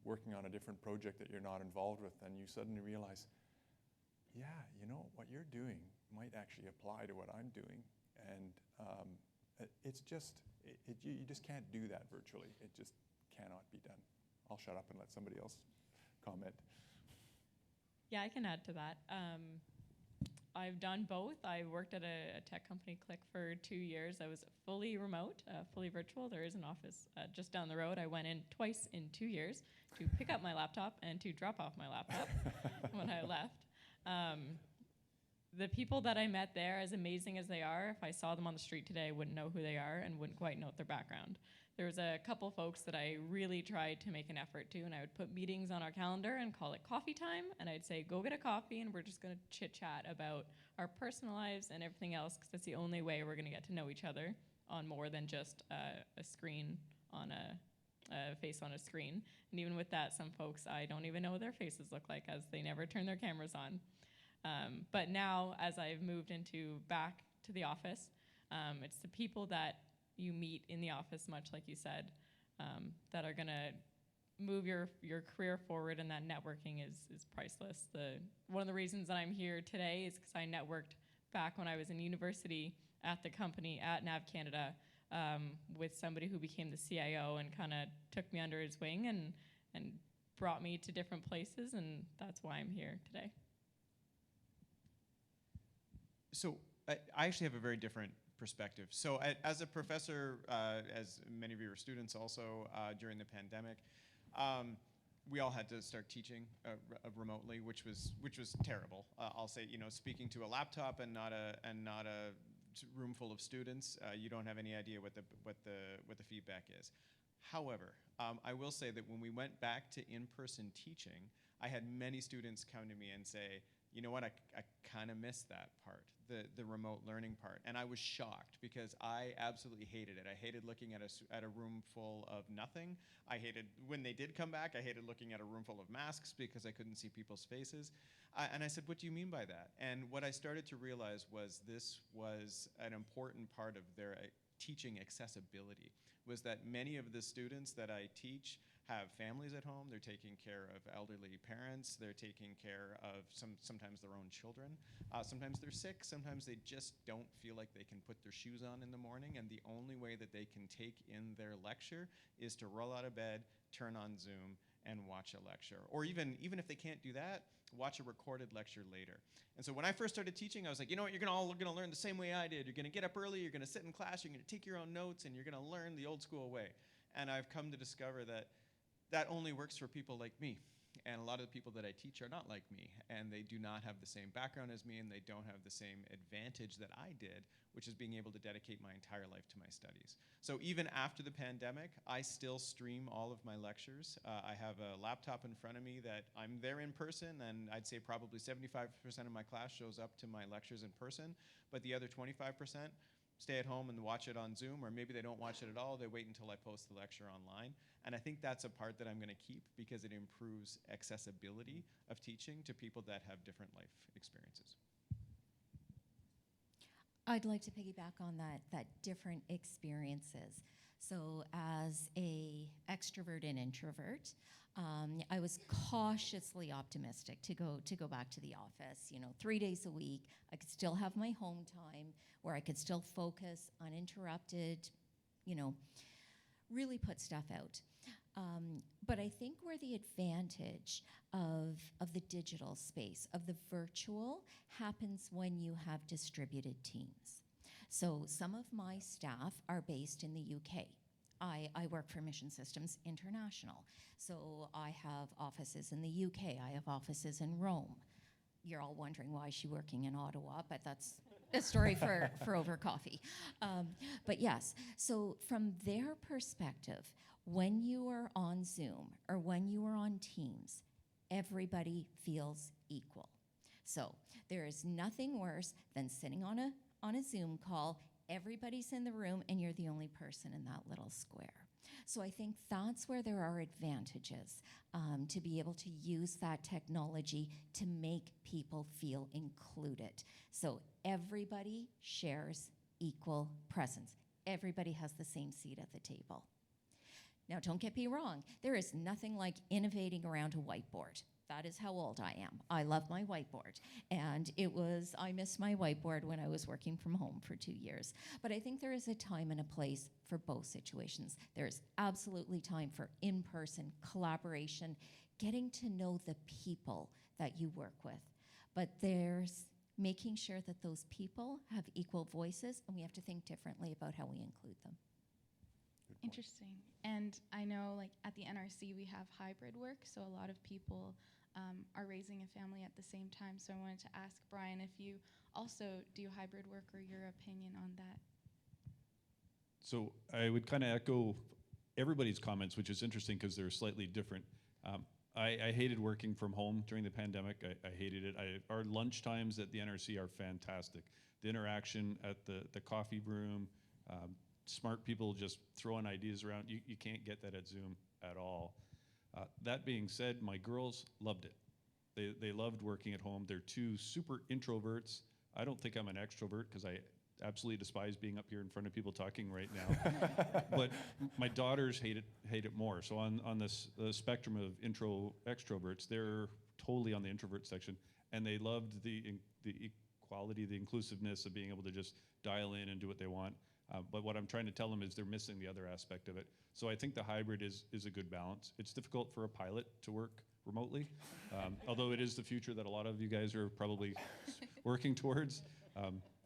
working on a different project that you're not involved with, and you suddenly realize, yeah, what you're doing might actually apply to what I'm doing. And it's just, you just can't do that virtually. It just cannot be done. I'll shut up and let somebody else comment. Yeah, I can add to that. I've done both. I worked at a tech company, Click, for 2 years. I was fully remote, fully virtual. There is an office just down the road. I went in twice in 2 years to pick up my laptop and to drop off my laptop when I left. The people that I met there, as amazing as they are, if I saw them on the street today, I wouldn't know who they are and wouldn't quite know their background. There was a couple folks that I really tried to make an effort to, and I would put meetings on our calendar and call it coffee time, and I'd say, go get a coffee, and we're just going to chit-chat about our personal lives and everything else, because that's the only way we're going to get to know each other on more than just a screen on a face on a screen. And even with that, some folks, I don't even know what their faces look like, as they never turn their cameras on. But now, as I've moved back to the office, it's the people that you meet in the office, much like you said, that are gonna move your career forward, and that networking is priceless. One of the reasons that I'm here today is because I networked back when I was in university at the company at CanadaAlicia with somebody who became the CIO and kind of took me under his wing and brought me to different places, and that's why I'm here today. So I actually have a very different perspective. So as a professor, as many of you are students also during the pandemic, we all had to start teaching remotely, which was terrible. I'll say, speaking to a laptop and not a room full of students, you don't have any idea what the feedback is. However, I will say that when we went back to in-person teaching, I had many students come to me and say, you know what, I kind of missed that part, the remote learning part. And I was shocked because I absolutely hated it. I hated looking at a room full of nothing. I hated, when they did come back, I hated looking at a room full of masks because I couldn't see people's faces. And I said, what do you mean by that? And what I started to realize was this was an important part of their teaching accessibility, was that many of the students that I teach have families at home. They're taking care of elderly parents. They're taking care of sometimes their own children. Sometimes they're sick. Sometimes they just don't feel like they can put their shoes on in the morning, and the only way that they can take in their lecture is to roll out of bed, turn on Zoom, and watch a lecture. Or even if they can't do that, watch a recorded lecture later. And so when I first started teaching, I was like, you know what, you're all gonna learn the same way I did. You're gonna get up early, you're gonna sit in class, you're gonna take your own notes, and you're gonna learn the old school way. And I've come to discover that that only works for people like me. And a lot of the people that I teach are not like me, and they do not have the same background as me, and they don't have the same advantage that I did, which is being able to dedicate my entire life to my studies. So even after the pandemic, I still stream all of my lectures. I have a laptop in front of me that I'm there in person, and I'd say probably 75% of my class shows up to my lectures in person, but the other 25% stay at home and watch it on Zoom, or maybe they don't watch it at all, they wait until I post the lecture online. And I think that's a part that I'm gonna keep because it improves accessibility of teaching to people that have different life experiences. I'd like to piggyback on that different experiences. So as a extrovert and introvert, I was cautiously optimistic to go back to the office. 3 days a week, I could still have my home time where I could still focus uninterrupted, really put stuff out. But I think where the advantage of the digital space, of the virtual, happens when you have distributed teams. So some of my staff are based in the UK. I work for Mission Systems International. So I have offices in the UK, I have offices in Rome. You're all wondering why is she working in Ottawa, but that's a story for over coffee. But yes, so from their perspective, when you are on Zoom or when you are on Teams, everybody feels equal. So there is nothing worse than sitting on a Zoom call, everybody's in the room and you're the only person in that little square. So I think that's where there are advantages to be able to use that technology to make people feel included. So everybody shares equal presence. Everybody has the same seat at the table. Now, don't get me wrong. There is nothing like innovating around a whiteboard. That is how old I am. I love my whiteboard. And I missed my whiteboard when I was working from home for 2 years. But I think there is a time and a place for both situations. There is absolutely time for in-person collaboration, getting to know the people that you work with. But there's making sure that those people have equal voices, and we have to think differently about how we include them. Good point. Interesting. And I know, like, at the NRC, we have hybrid work, so a lot of people are raising a family at the same time. So I wanted to ask Bryan if you also do hybrid work, or your opinion on that. So I would kind of echo everybody's comments, which is interesting because they're slightly different. I hated working from home during the pandemic. I hated it. Our lunch times at the NRC are fantastic. The interaction at the coffee room, smart people just throwing ideas around. You can't get that at Zoom at all. That being said, my girls loved it. They loved working at home. They're two super introverts. I don't think I'm an extrovert because I absolutely despise being up here in front of people talking right now. But my daughters hate it more. So on this spectrum of extroverts, they're totally on the introvert section, and they loved the equality, the inclusiveness of being able to just dial in and do what they want. But what I'm trying to tell them is they're missing the other aspect of it. So I think the hybrid is a good balance. It's difficult for a pilot to work remotely, although it is the future that a lot of you guys are probably working towards.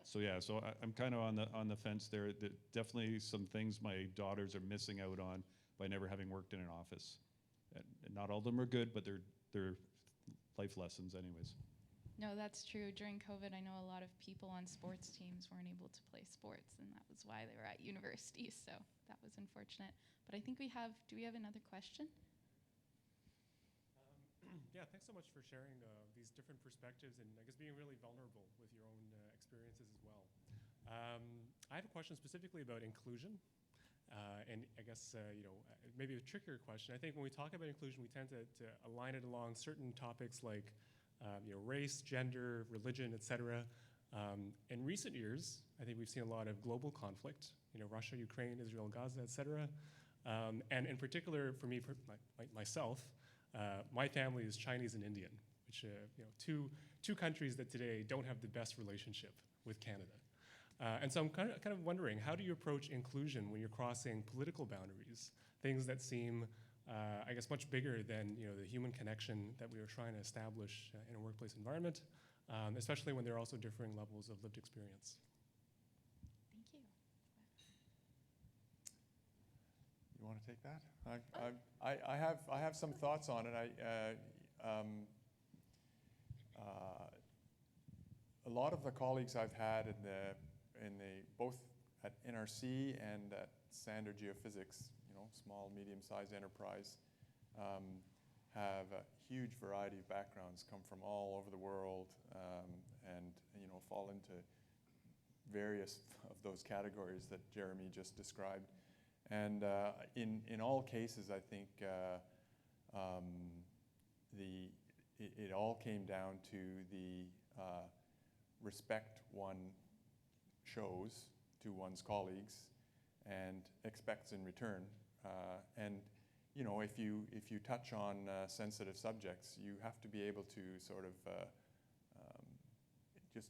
So I'm kind of on the fence there. Definitely some things my daughters are missing out on by never having worked in an office. And not all of them are good, but they're life lessons anyways. No, that's true. During COVID, I know a lot of people on sports teams weren't able to play sports, and that was why they were at university, so that was unfortunate. But I think do we have another question? Yeah, thanks so much for sharing these different perspectives and I guess being really vulnerable with your own experiences as well. I have a question specifically about inclusion. And I guess, maybe a trickier question. I think when we talk about inclusion, we tend to align it along certain topics like race, gender, religion, et cetera. In recent years, I think we've seen a lot of global conflict, Russia, Ukraine, Israel, Gaza, et cetera. And in particular, for me, myself, my family is Chinese and Indian, which two countries that today don't have the best relationship with Canada. And so I'm kind of wondering, how do you approach inclusion when you're crossing political boundaries, things that seem, I guess, much bigger than the human connection that we are trying to establish in a workplace environment, especially when there are also differing levels of lived experience? Thank you. You want to take that? I have some thoughts on it. A lot of the colleagues I've had both at NRC and at Sander Geophysics, small, medium-sized enterprise, have a huge variety of backgrounds, come from all over the world, and fall into various of those categories that Jeremy just described. And in all cases, I think it all came down to the respect one shows to one's colleagues and expects in return. And if you touch on sensitive subjects, you have to be able to sort of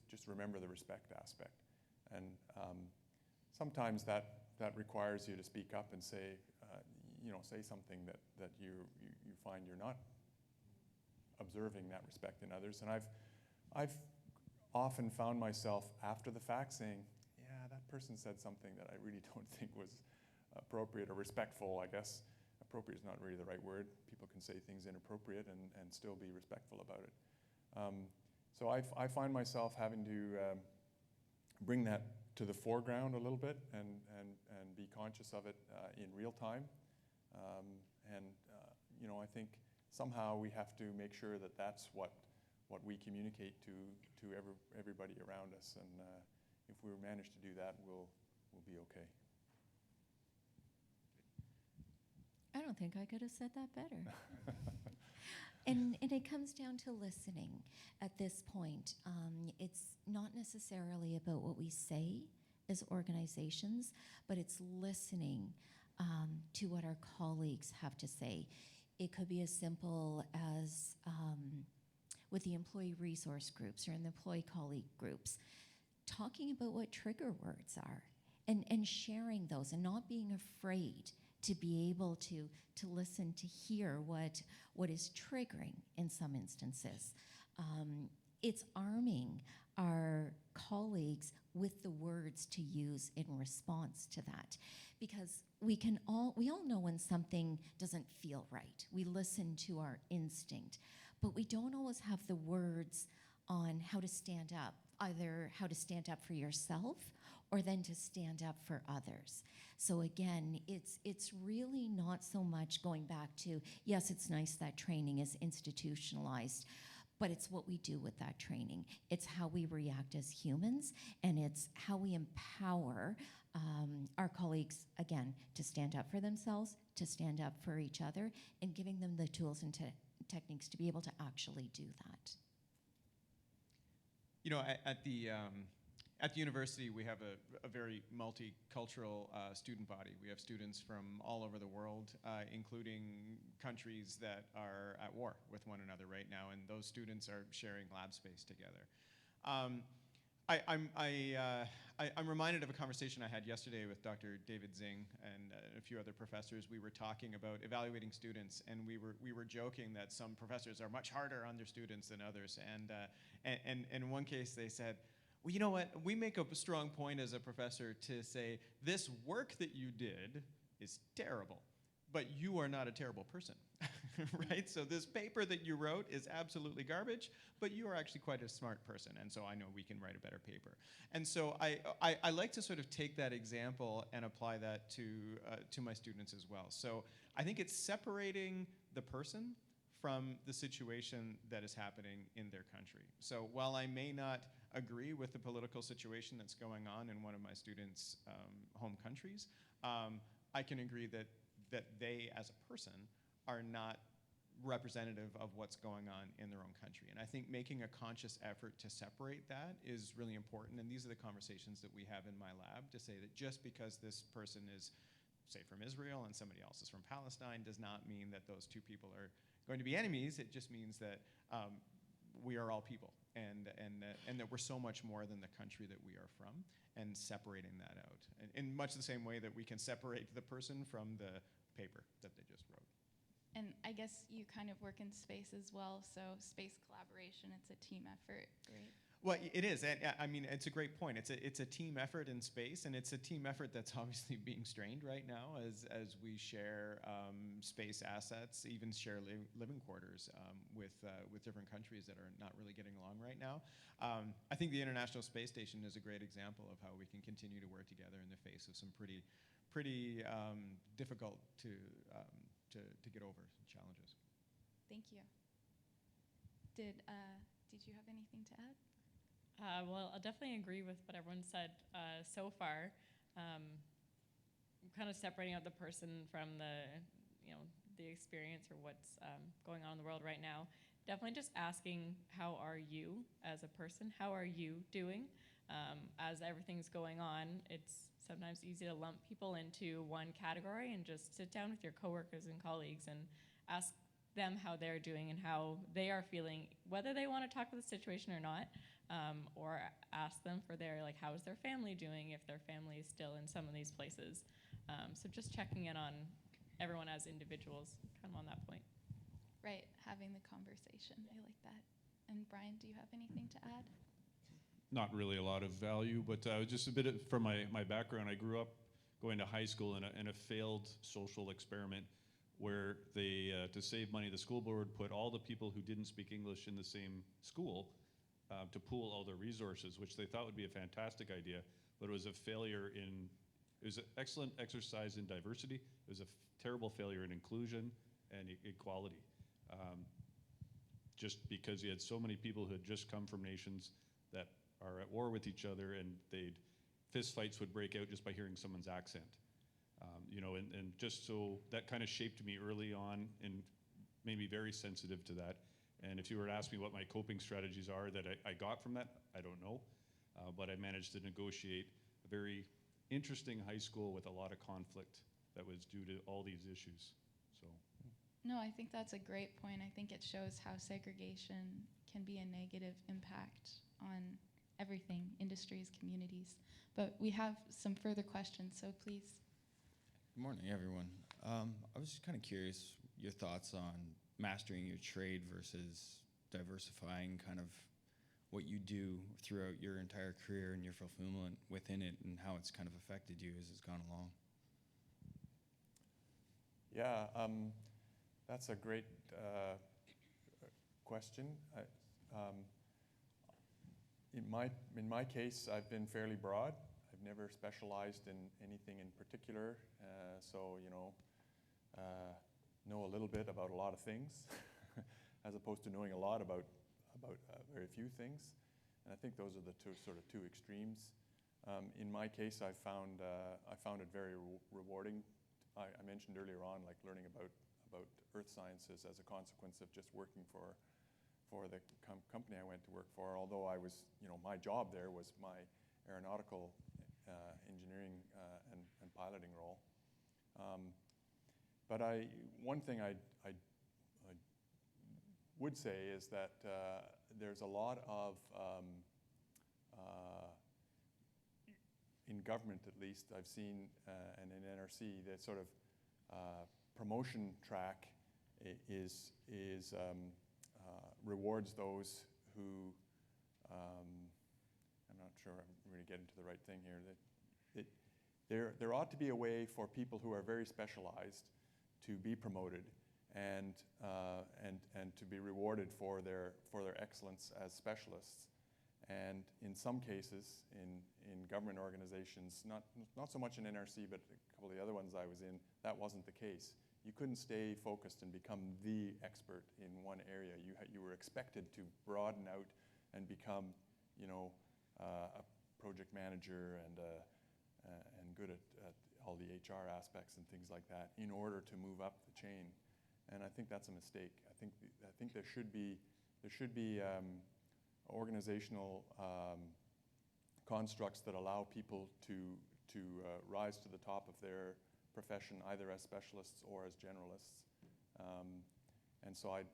just remember the respect aspect. And sometimes that requires you to speak up and say something that you find you're not observing that respect in others. And I've often found myself after the fact saying, yeah, that person said something that I really don't think was appropriate or respectful, I guess. Appropriate is not really the right word. People can say things inappropriate and still be respectful about it. So I find myself having to bring that to the foreground a little bit and be conscious of it in real time. I think somehow we have to make sure that that's what we communicate to everybody around us. And if we manage to do that, we'll be okay. I don't think I could have said that better. And it comes down to listening at this point. It's not necessarily about what we say as organizations, but it's listening to what our colleagues have to say. It could be as simple as with the employee resource groups or in the employee colleague groups, talking about what trigger words are and sharing those and not being afraid to be able to listen, to hear what is triggering in some instances. It's arming our colleagues with the words to use in response to that, because we all know when something doesn't feel right. We listen to our instinct, but we don't always have the words on how to stand up, either how to stand up for yourself or then to stand up for others. So again, it's really not so much going back to, yes, it's nice that training is institutionalized, but it's what we do with that training. It's how we react as humans, and it's how we empower our colleagues, again, to stand up for themselves, to stand up for each other, and giving them the tools and techniques to be able to actually do that. You know, at the university, we have a very multicultural student body. We have students from all over the world, including countries that are at war with one another right now, and those students are sharing lab space together. I'm reminded of a conversation I had yesterday with Dr. David Zing and a few other professors. We were talking about evaluating students, and we were joking that some professors are much harder on their students than others. And in one case, they said, well, you know what? We make a strong point as a professor to say, this work that you did is terrible, but you are not a terrible person, right? So this paper that you wrote is absolutely garbage, but you are actually quite a smart person, and so I know we can write a better paper. And so I like to sort of take that example and apply that to my students as well. So I think it's separating the person from the situation that is happening in their country. So while I may not agree with the political situation that's going on in one of my students' home countries, I can agree that they, as a person, are not representative of what's going on in their own country. And I think making a conscious effort to separate that is really important. And these are the conversations that we have in my lab, to say that just because this person is, say, from Israel and somebody else is from Palestine does not mean that those two people are going to be enemies. It just means that we are all people, and that we're so much more than the country that we are from, and separating that out. And in much the same way that we can separate the person from the paper that they just wrote. And I guess you kind of work in space as well, so space collaboration, it's a team effort, right? Well, it is. And, I mean, it's a great point. It's a team effort in space, and it's a team effort that's obviously being strained right now as we share space assets, even share living quarters with different countries that are not really getting along right now. I think the International Space Station is a great example of how we can continue to work together in the face of some pretty difficult to get over challenges. Thank you. Did you have anything to add? Well, I'll definitely agree with what everyone said so far. Kind of separating out the person from the experience or what's going on in the world right now. Definitely just asking, how are you as a person? How are you doing? As everything's going on, it's sometimes easy to lump people into one category and just sit down with your coworkers and colleagues and ask them how they're doing and how they are feeling, whether they want to talk about the situation or not, or ask them for how's their family doing if their family is still in some of these places. So just checking in on everyone as individuals, kind of on that point. Right, having the conversation, I like that. And Bryan, do you have anything to add? Not really a lot of value, but just a bit from my background. I grew up going to high school in a failed social experiment where they, to save money, the school board put all the people who didn't speak English in the same school to pool all their resources, which they thought would be a fantastic idea, but it was a failure it was an excellent exercise in diversity. It was a terrible failure in inclusion and equality. Just because you had so many people who had just come from nations that are at war with each other, and fist fights would break out just by hearing someone's accent. And just so that kind of shaped me early on and made me very sensitive to that. And if you were to ask me what my coping strategies are that I got from that, I don't know. But I managed to negotiate a very interesting high school with a lot of conflict that was due to all these issues. So. No, I think that's a great point. I think it shows how segregation can be a negative impact on everything, industries, communities. But we have some further questions, so please. Good morning, everyone. I was just kind of curious your thoughts on mastering your trade versus diversifying kind of what you do throughout your entire career and your fulfillment within it, and how it's kind of affected you as it's gone along. Yeah, that's a great question. In my case, I've been fairly broad. I've never specialized in anything in particular, so know a little bit about a lot of things, as opposed to knowing a lot about very few things. And I think those are the two extremes. In my case, I found it very rewarding. I mentioned earlier on, like learning about earth sciences as a consequence of just working for the company I went to work for. Although I was, my job there was my aeronautical engineering and piloting role. But one thing I would say is that there's a lot of, in government at least, I've seen, and in NRC, that sort of promotion track rewards those who, I'm not sure I'm really getting to the right thing here, there ought to be a way for people who are very specialized to be promoted and to be rewarded for their excellence as specialists. And in some cases, in government organizations, not so much in NRC, but a couple of the other ones I was in, that wasn't the case. You couldn't stay focused and become the expert in one area. You were expected to broaden out and become, a project manager and good at all the HR aspects and things like that in order to move up the chain. And I think that's a mistake. I think there should be organizational constructs that allow people to rise to the top of their profession, either as specialists or as generalists. And so I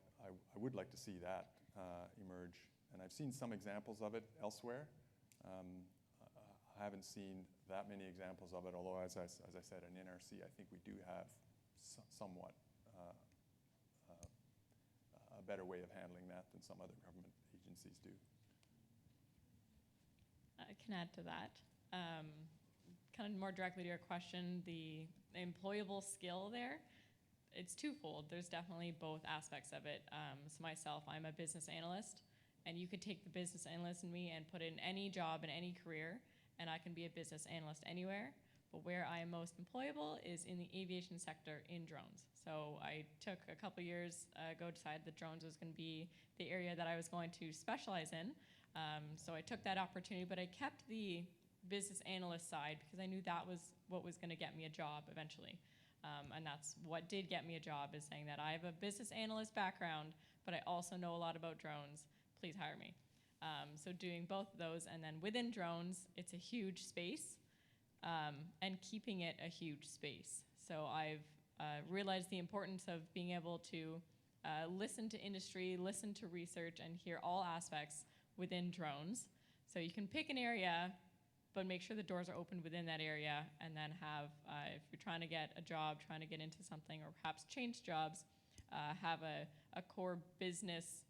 would like to see that emerge. And I've seen some examples of it elsewhere. I haven't seen that many examples of it, although as I said, in NRC, I think we do have somewhat a better way of handling that than some other government agencies do. I can add to that. Kind of more directly to your question, the employable skill there, it's twofold. There's definitely both aspects of it. So myself, I'm a business analyst, and you could take the business analyst in me and put it in any job in any career, and I can be a business analyst anywhere. But where I am most employable is in the aviation sector in drones. So I took a couple years ago, decided that drones was going to be the area that I was going to specialize in. So I took that opportunity, but I kept the business analyst side because I knew that was what was going to get me a job eventually. And that's what did get me a job, is saying that I have a business analyst background, but I also know a lot about drones. Please hire me. So doing both of those, and then within drones, it's a huge space, and keeping it a huge space. So I've realized the importance of being able to listen to industry, listen to research, and hear all aspects within drones. So you can pick an area, but make sure the doors are open within that area, and then have, if you're trying to get a job, trying to get into something, or perhaps change jobs, have a core business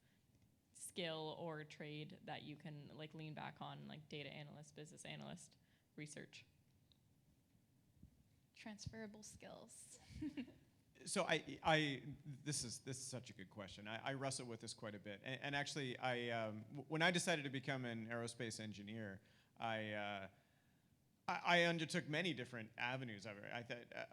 skill or trade that you can lean back on, like data analyst, business analyst, research. Transferable skills. So this is such a good question. I wrestle with this quite a bit, and actually, when I decided to become an aerospace engineer, I undertook many different avenues of it.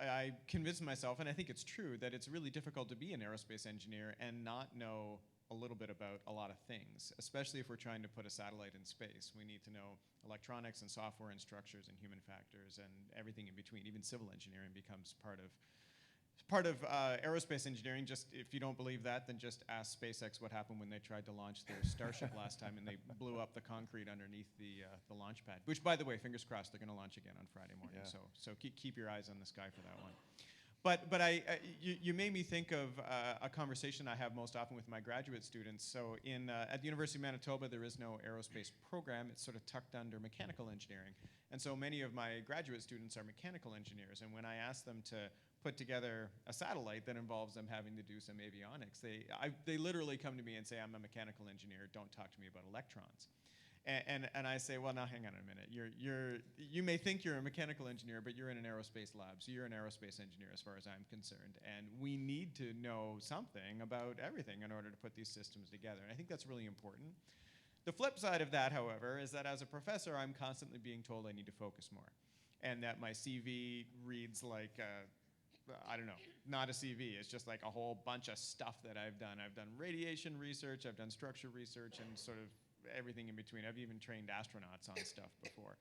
I convinced myself, and I think it's true, that it's really difficult to be an aerospace engineer and not know a little bit about a lot of things, especially if we're trying to put a satellite in space. We need to know electronics and software and structures and human factors and everything in between. Even civil engineering becomes part of part of aerospace engineering. Just if you don't believe that, then just ask SpaceX what happened when they tried to launch their Starship last time and they blew up the concrete underneath the launch pad. Which, by the way, fingers crossed, they're going to launch again on Friday morning. Yeah. So keep your eyes on the sky for that one. But you made me think of a conversation I have most often with my graduate students. So at the University of Manitoba, there is no aerospace program. It's sort of tucked under mechanical engineering. And so many of my graduate students are mechanical engineers. And when I ask them to put together a satellite that involves them having to do some avionics, they literally come to me and say, I'm a mechanical engineer, don't talk to me about electrons. And I say, well, now hang on a minute. You may think you're a mechanical engineer, but you're in an aerospace lab, so you're an aerospace engineer as far as I'm concerned. And we need to know something about everything in order to put these systems together. And I think that's really important. The flip side of that, however, is that as a professor, I'm constantly being told I need to focus more. And that my CV reads like, I don't know, not a CV. It's just like a whole bunch of stuff that I've done. I've done radiation research, I've done structure research, and sort of everything in between. I've even trained astronauts on stuff before.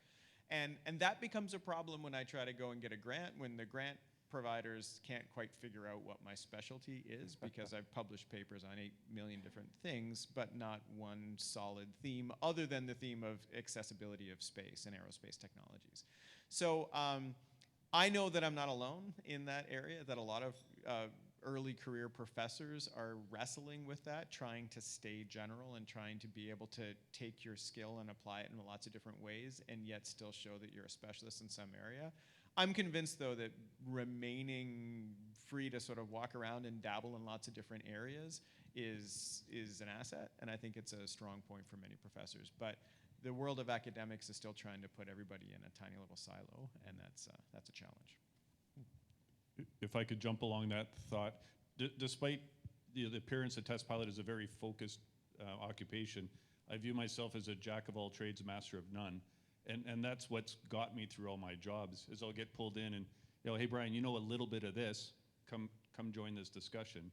And that becomes a problem when I try to go and get a grant, when the grant providers can't quite figure out what my specialty is, because I've published papers on 8 million different things, but not one solid theme other than the theme of accessibility of space and aerospace technologies. So I know that I'm not alone in that area, that a lot of early career professors are wrestling with that, trying to stay general and trying to be able to take your skill and apply it in lots of different ways and yet still show that you're a specialist in some area. I'm convinced, though, that remaining free to sort of walk around and dabble in lots of different areas is an asset, and I think it's a strong point for many professors. But the world of academics is still trying to put everybody in a tiny little silo, and that's a challenge. If I could jump along that thought, despite the appearance of test pilot is a very focused occupation, I view myself as a jack of all trades, master of none. And that's what's got me through all my jobs, is I'll get pulled in and, hey, Brian, you know a little bit of this, come join this discussion.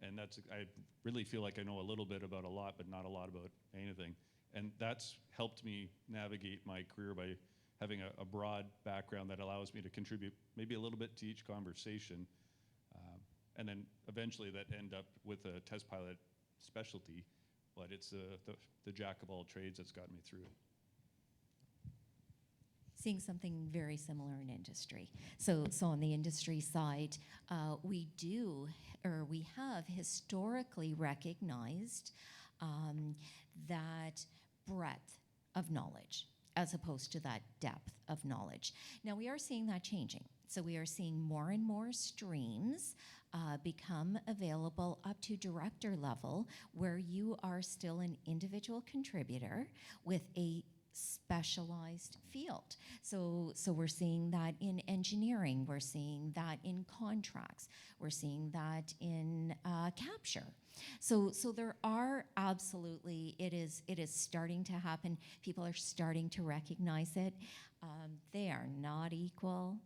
And I really feel like I know a little bit about a lot, but not a lot about anything. And that's helped me navigate my career by having a broad background that allows me to contribute maybe a little bit to each conversation, and then eventually that end up with a test pilot specialty, but it's the jack of all trades that's gotten me through it. Seeing something very similar in industry. So on the industry side, we have historically recognized that breadth of knowledge as opposed to that depth of knowledge. Now we are seeing that changing. So we are seeing more and more streams become available up to director level, where you are still an individual contributor with a specialized field. So we're seeing that in engineering, we're seeing that in contracts, we're seeing that in capture. So there are absolutely, it is starting to happen. People are starting to recognize it. They are not equal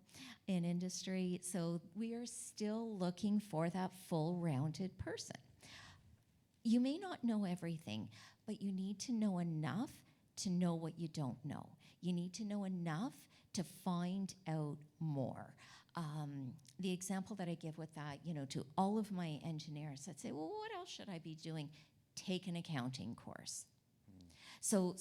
in industry, so we are still looking for that full-rounded person. You may not know everything, but you need to know enough to know what you don't know. You need to know enough to find out more. The example that I give with that, to all of my engineers, I'd say, well, what else should I be doing? Take an accounting course. So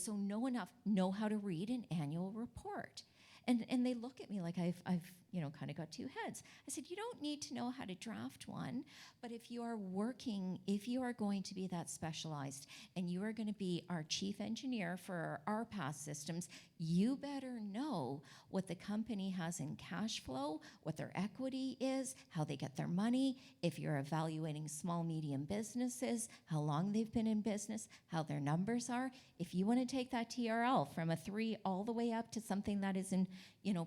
know how to read an annual report. And they look at me like I've kind of got two heads. I said, you don't need to know how to draft one, but if you are going to be that specialized and you are going to be our chief engineer for our RPAS systems, you better know what the company has in cash flow, what their equity is, how they get their money, if you're evaluating small, medium businesses, how long they've been in business, how their numbers are. If you want to take that TRL from a 3 all the way up to something that is in,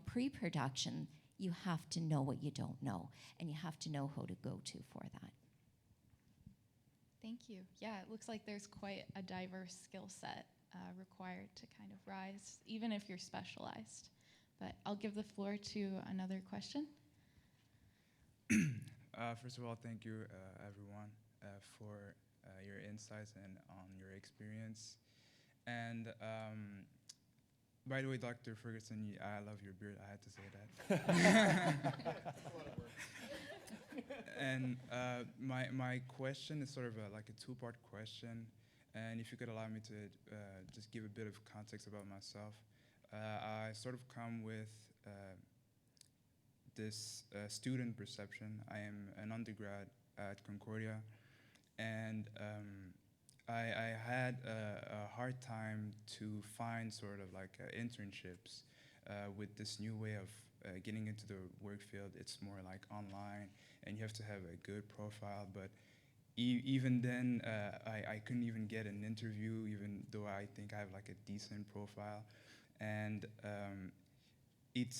pre-production, you have to know what you don't know, and you have to know who to go to for that. Thank you. Yeah, it looks like there's quite a diverse skill set required to kind of rise, even if you're specialized. But I'll give the floor to another question. First of all, thank you, everyone, for your insights and on your experience. And by the way, Dr. Ferguson, I love your beard. I had to say that. And my question is sort of like a two-part question. And if you could allow me to just give a bit of context about myself. I sort of come with this student perception. I am an undergrad at Concordia, and I had a hard time to find sort of like internships with this new way of getting into the work field. It's more like online, and you have to have a good profile, but even then, I couldn't even get an interview, even though I think I have like a decent profile. And it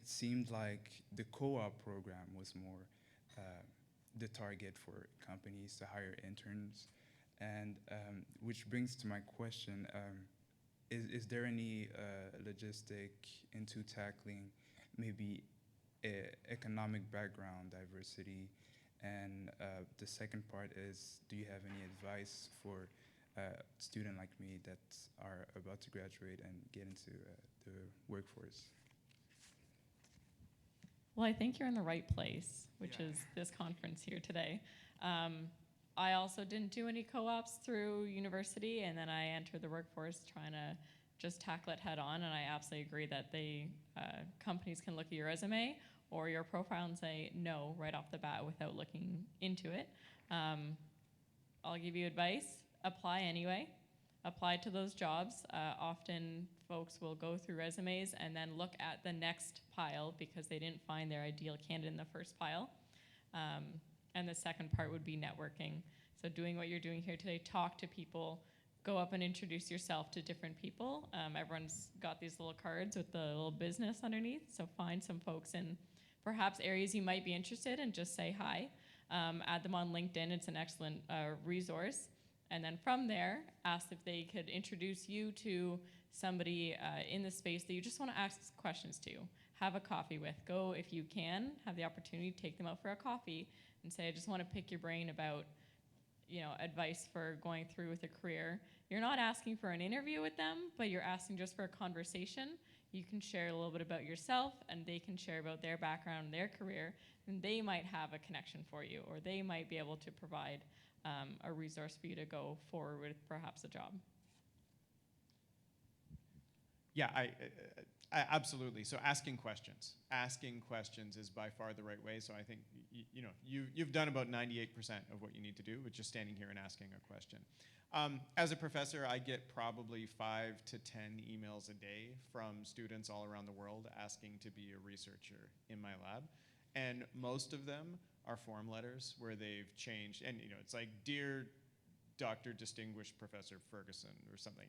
seemed like the co-op program was more the target for companies to hire interns. And which brings to my question, is there any logistic into tackling maybe economic background diversity? And the second part is, do you have any advice for a student like me that are about to graduate and get into the workforce? Well, I think you're in the right place, which is this conference here today. I also didn't do any co-ops through university, and then I entered the workforce trying to just tackle it head on, and I absolutely agree that companies can look at your resume or your profile and say no right off the bat without looking into it. I'll give you advice. Apply anyway. Apply to those jobs. Often folks will go through resumes and then look at the next pile because they didn't find their ideal candidate in the first pile. And the second part would be networking. So doing what you're doing here today, talk to people, go up and introduce yourself to different people. Everyone's got these little cards with the little business underneath, so find some folks in perhaps areas you might be interested in, just say hi. Add them on LinkedIn, it's an excellent resource. And then from there, ask if they could introduce you to somebody in the space that you just want to ask questions to. Have a coffee with. Go, if you can, have the opportunity to take them out for a coffee and say, I just want to pick your brain about advice for going through with a career. You're not asking for an interview with them, but you're asking just for a conversation. You can share a little bit about yourself, and they can share about their background, their career, and they might have a connection for you, or they might be able to provide a resource for you to go forward with perhaps a job. Yeah, I absolutely. So asking questions is by far the right way. So I think you've done about 98% of what you need to do with just standing here and asking a question. As a professor, I get probably 5 to 10 emails a day from students all around the world asking to be a researcher in my lab, and most of them are form letters where they've changed, and it's like, Dear Dr. Distinguished Professor Ferguson or something.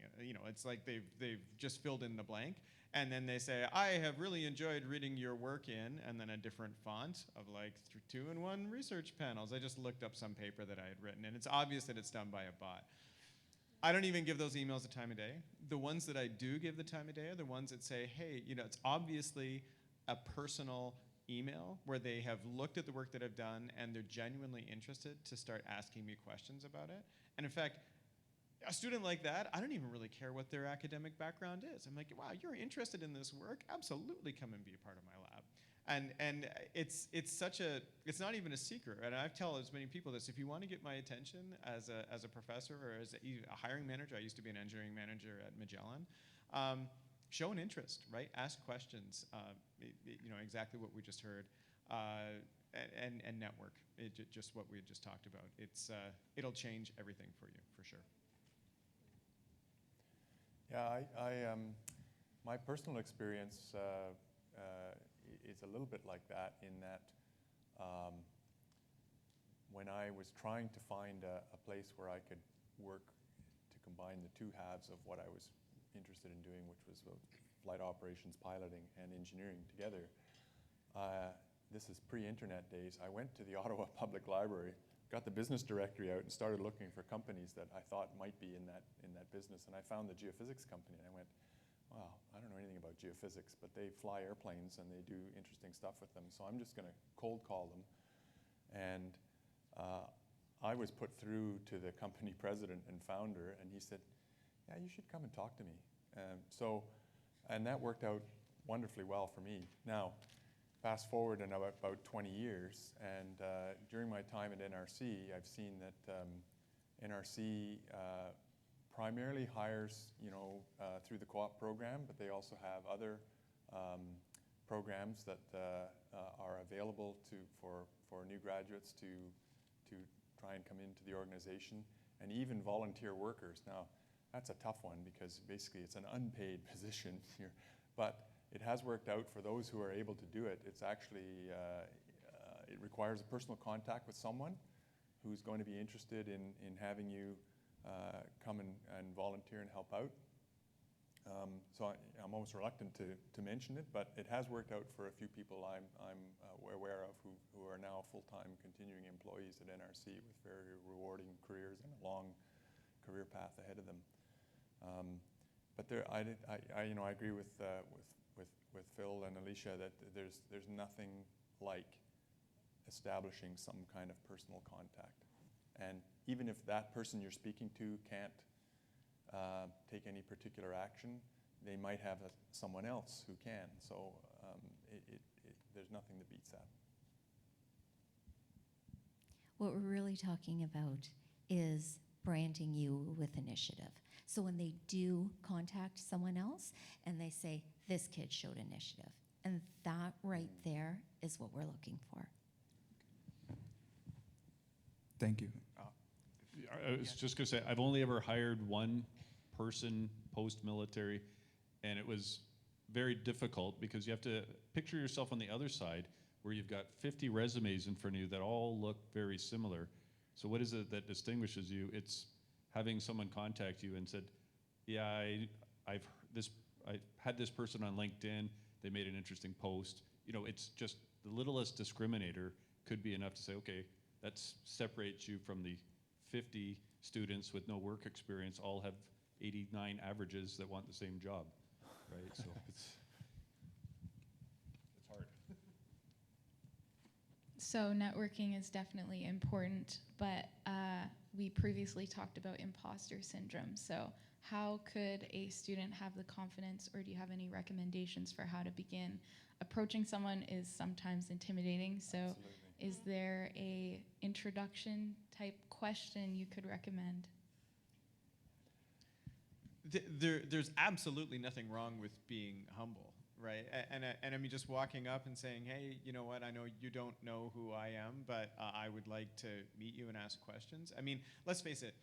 It's like they've just filled in the blank, and then they say, I have really enjoyed reading your work in, and then a different font of like 2-in-1 research panels. I just looked up some paper that I had written, and it's obvious that it's done by a bot. I don't even give those emails the time of day. The ones that I do give the time of day are the ones that say, hey, it's obviously a personal email where they have looked at the work that I've done and they're genuinely interested to start asking me questions about it. And in fact, a student like that, I don't even really care what their academic background is. I'm like, wow, you're interested in this work? Absolutely come and be a part of my lab. And it's not even a secret. And I've told as many people this, if you want to get my attention as a professor or as a hiring manager, I used to be an engineering manager at Magellan, show an interest, right? Ask questions, exactly what we just heard, and network, just what we had just talked about. It'll change everything for you, for sure. Yeah, my personal experience is a little bit like that in that when I was trying to find a place where I could work to combine the two halves of what I was interested in doing, which was flight operations, piloting, and engineering together. This is pre-internet days. I went to the Ottawa Public Library, got the business directory out, and started looking for companies that I thought might be in that business. And I found the geophysics company, and I went, wow, I don't know anything about geophysics, but they fly airplanes and they do interesting stuff with them. So I'm just going to cold call them. And I was put through to the company president and founder, and he said, yeah, you should come and talk to me. And that worked out wonderfully well for me. Now, fast forward in about 20 years, and during my time at NRC, I've seen that NRC primarily hires, through the co-op program, but they also have other programs that are available for new graduates to try and come into the organization, and even volunteer workers. Now, that's a tough one because basically it's an unpaid position here, but it has worked out for those who are able to do it. It's actually, it requires a personal contact with someone who's going to be interested in having you come and volunteer and help out. So I'm almost reluctant to mention it, but it has worked out for a few people I'm aware of who are now full-time continuing employees at NRC with very rewarding careers and a long career path ahead of them. But I agree with Phil and Alicia that there's nothing like establishing some kind of personal contact. And even if that person you're speaking to can't take any particular action, they might have someone else who can. So there's nothing that beats that. What we're really talking about is branding you with initiative. So when they do contact someone else and they say, this kid showed initiative, and that right there is what we're looking for. Thank you. I was just going to say, I've only ever hired one person post-military, and it was very difficult because you have to picture yourself on the other side where you've got 50 resumes in front of you that all look very similar. So what is it that distinguishes you? It's having someone contact you and said, yeah, I've had this person on LinkedIn, they made an interesting post. It's just the littlest discriminator could be enough to say, okay, that separates you from the 50 students with no work experience, all have 89 averages that want the same job, right? So it's hard. So networking is definitely important, but we previously talked about imposter syndrome. So how could a student have the confidence, or do you have any recommendations for how to begin? Approaching someone is sometimes intimidating, so Absolutely. Is there a introduction type question you could recommend? There's absolutely nothing wrong with being humble, right? And I mean, just walking up and saying, hey, you know what, I know you don't know who I am, but I would like to meet you and ask questions. I mean, let's face it,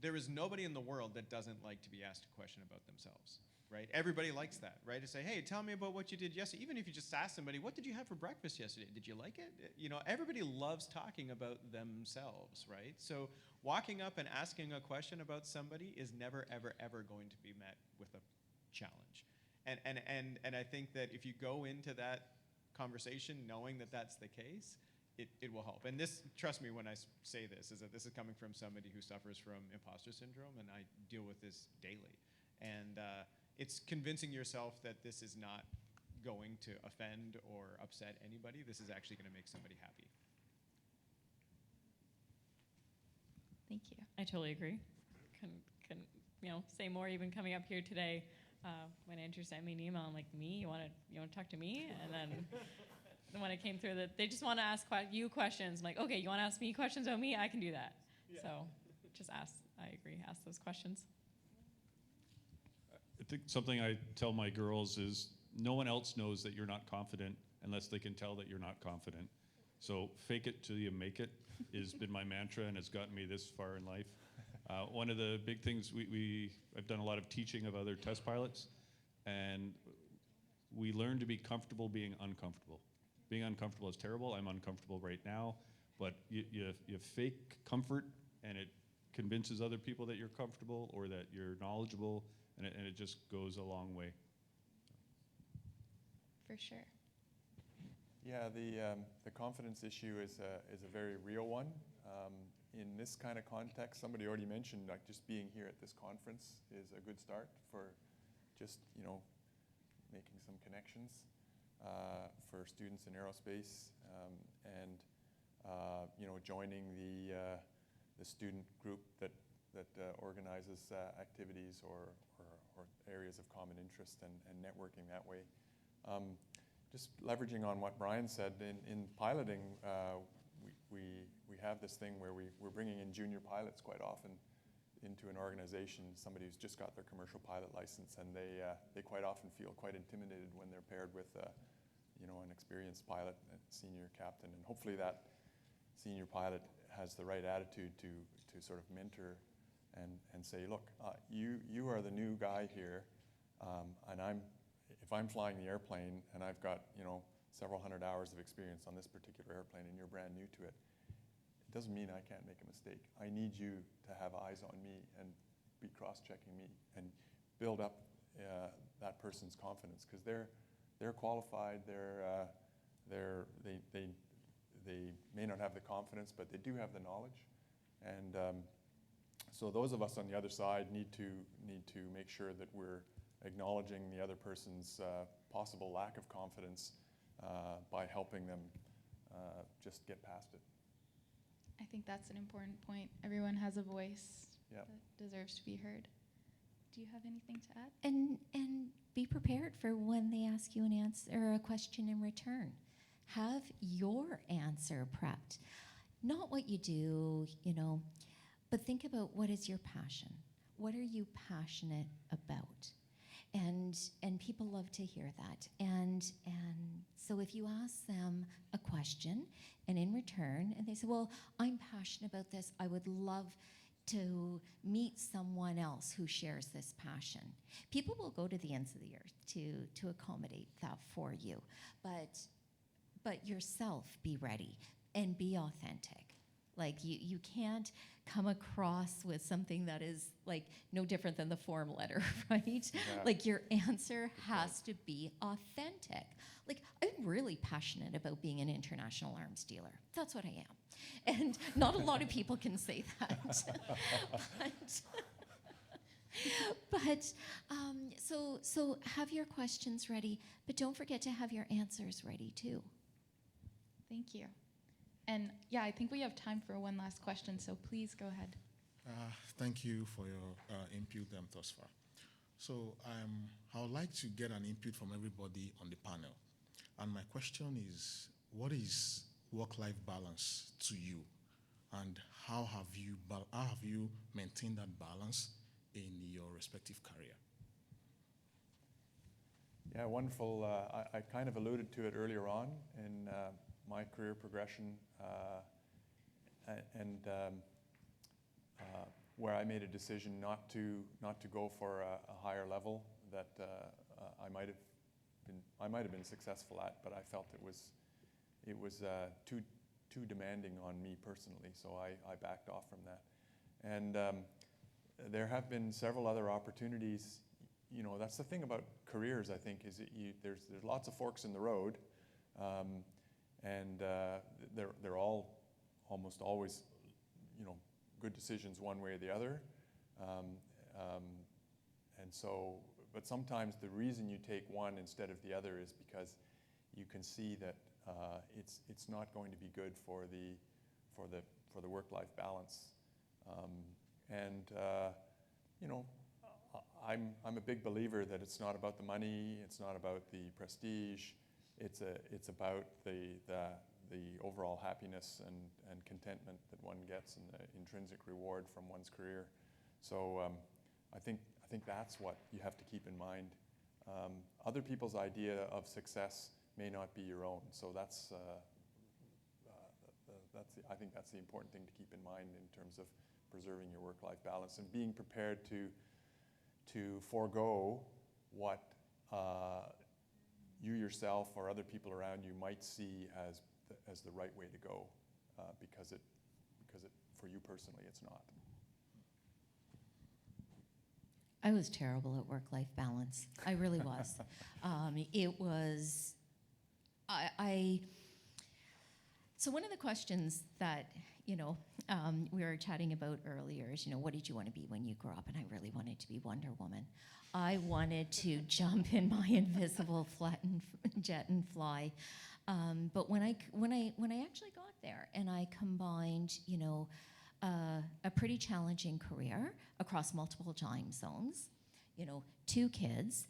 there is nobody in the world that doesn't like to be asked a question about themselves, right? Everybody likes that, right? To say, hey, tell me about what you did yesterday. Even if you just ask somebody, what did you have for breakfast yesterday? Did you like it? Everybody loves talking about themselves, right? So walking up and asking a question about somebody is never, ever, ever going to be met with a challenge. And I think that if you go into that conversation knowing that that's the case, it will help. And this, trust me when I say this, is that this is coming from somebody who suffers from imposter syndrome, and I deal with this daily. And it's convincing yourself that this is not going to offend or upset anybody. This is actually going to make somebody happy. Thank you. I totally agree. Can say more. Even coming up here today, when Andrew sent me an email, I'm like, me? You want to talk to me? And then when it came through that they just want to ask you questions, I'm like, okay, you want to ask me questions about me? I can do that. Yeah. So just ask. I agree. Ask those questions. I think something I tell my girls is no one else knows that you're not confident unless they can tell that you're not confident. So fake it till you make it has been my mantra, and it's gotten me this far in life. One of the big things I've done a lot of teaching of other test pilots, and we learn to be comfortable being uncomfortable. Being uncomfortable is terrible. I'm uncomfortable right now, but you fake comfort, and it convinces other people that you're comfortable or that you're knowledgeable, and it just goes a long way. For sure. Yeah, the confidence issue is a very real one. In this kind of context, somebody already mentioned like just being here at this conference is a good start for just making some connections for students in aerospace, and joining the student group that organizes activities or areas of common interest and networking that way. just leveraging on what Bryan said, in piloting, we have this thing where we're bringing in junior pilots quite often into an organization, somebody who's just got their commercial pilot license, and they quite often feel quite intimidated when they're paired with an experienced pilot, a senior captain, and hopefully that senior pilot has the right attitude to sort of mentor and say, look, you are the new guy here, and if I'm flying the airplane and I've got several hundred hours of experience on this particular airplane and you're brand new to it, it doesn't mean I can't make a mistake. I need you to have eyes on me and be cross-checking me and build up that person's confidence, because they're qualified. They may not have the confidence, but they do have the knowledge, and so those of us on the other side need to make sure that we're acknowledging the other person's possible lack of confidence by helping them just get past it. I think that's an important point. Everyone has a voice Yep. that deserves to be heard. Do you have anything to add? And be prepared for when they ask you an answer or a question in return. Have your answer prepped. Not what you do, but think about what is your passion. What are you passionate about? And people love to hear that. And so if you ask them a question, and in return, and they say, well, I'm passionate about this, I would love to meet someone else who shares this passion. People will go to the ends of the earth to accommodate that for you. But yourself, be ready and be authentic. Like you can't come across with something that is like no different than the form letter, right? Yeah. Like your answer has to be authentic. Like I'm really passionate about being an international arms dealer. That's what I am. And not a lot of people can say that. So have your questions ready, but don't forget to have your answers ready too. Thank you. And yeah, I think we have time for one last question, so please go ahead. Thank you for your input thus far. So I would like to get an input from everybody on the panel. And my question is, what is work-life balance to you? And how have you maintained that balance in your respective career? Yeah, wonderful. I kind of alluded to it earlier on in my career progression, where I made a decision not to go for a higher level that I might have been successful at, but I felt it was too demanding on me personally, so I backed off from that. And there have been several other opportunities. That's the thing about careers, I think, is that there's lots of forks in the road, and they're all almost always, good decisions one way or the other. And so, but sometimes the reason you take one instead of the other is because you can see that it's not going to be good for the work-life balance. I'm a big believer that it's not about the money, it's not about the prestige, it's about the overall happiness and contentment that one gets and the intrinsic reward from one's career. So I think that's what you have to keep in mind. Other people's idea of success may not be your own, so I think that's the important thing to keep in mind in terms of preserving your work-life balance and being prepared to forego what you yourself or other people around you might see as the right way to go, because for you personally it's not. I was terrible at work-life balance. I really was. It was, so one of the questions that, we were chatting about earlier is, what did you want to be when you grew up? And I really wanted to be Wonder Woman. I wanted to jump in my invisible flattened jet and fly. But when I actually got there and I combined, a pretty challenging career across multiple time zones, 2 kids,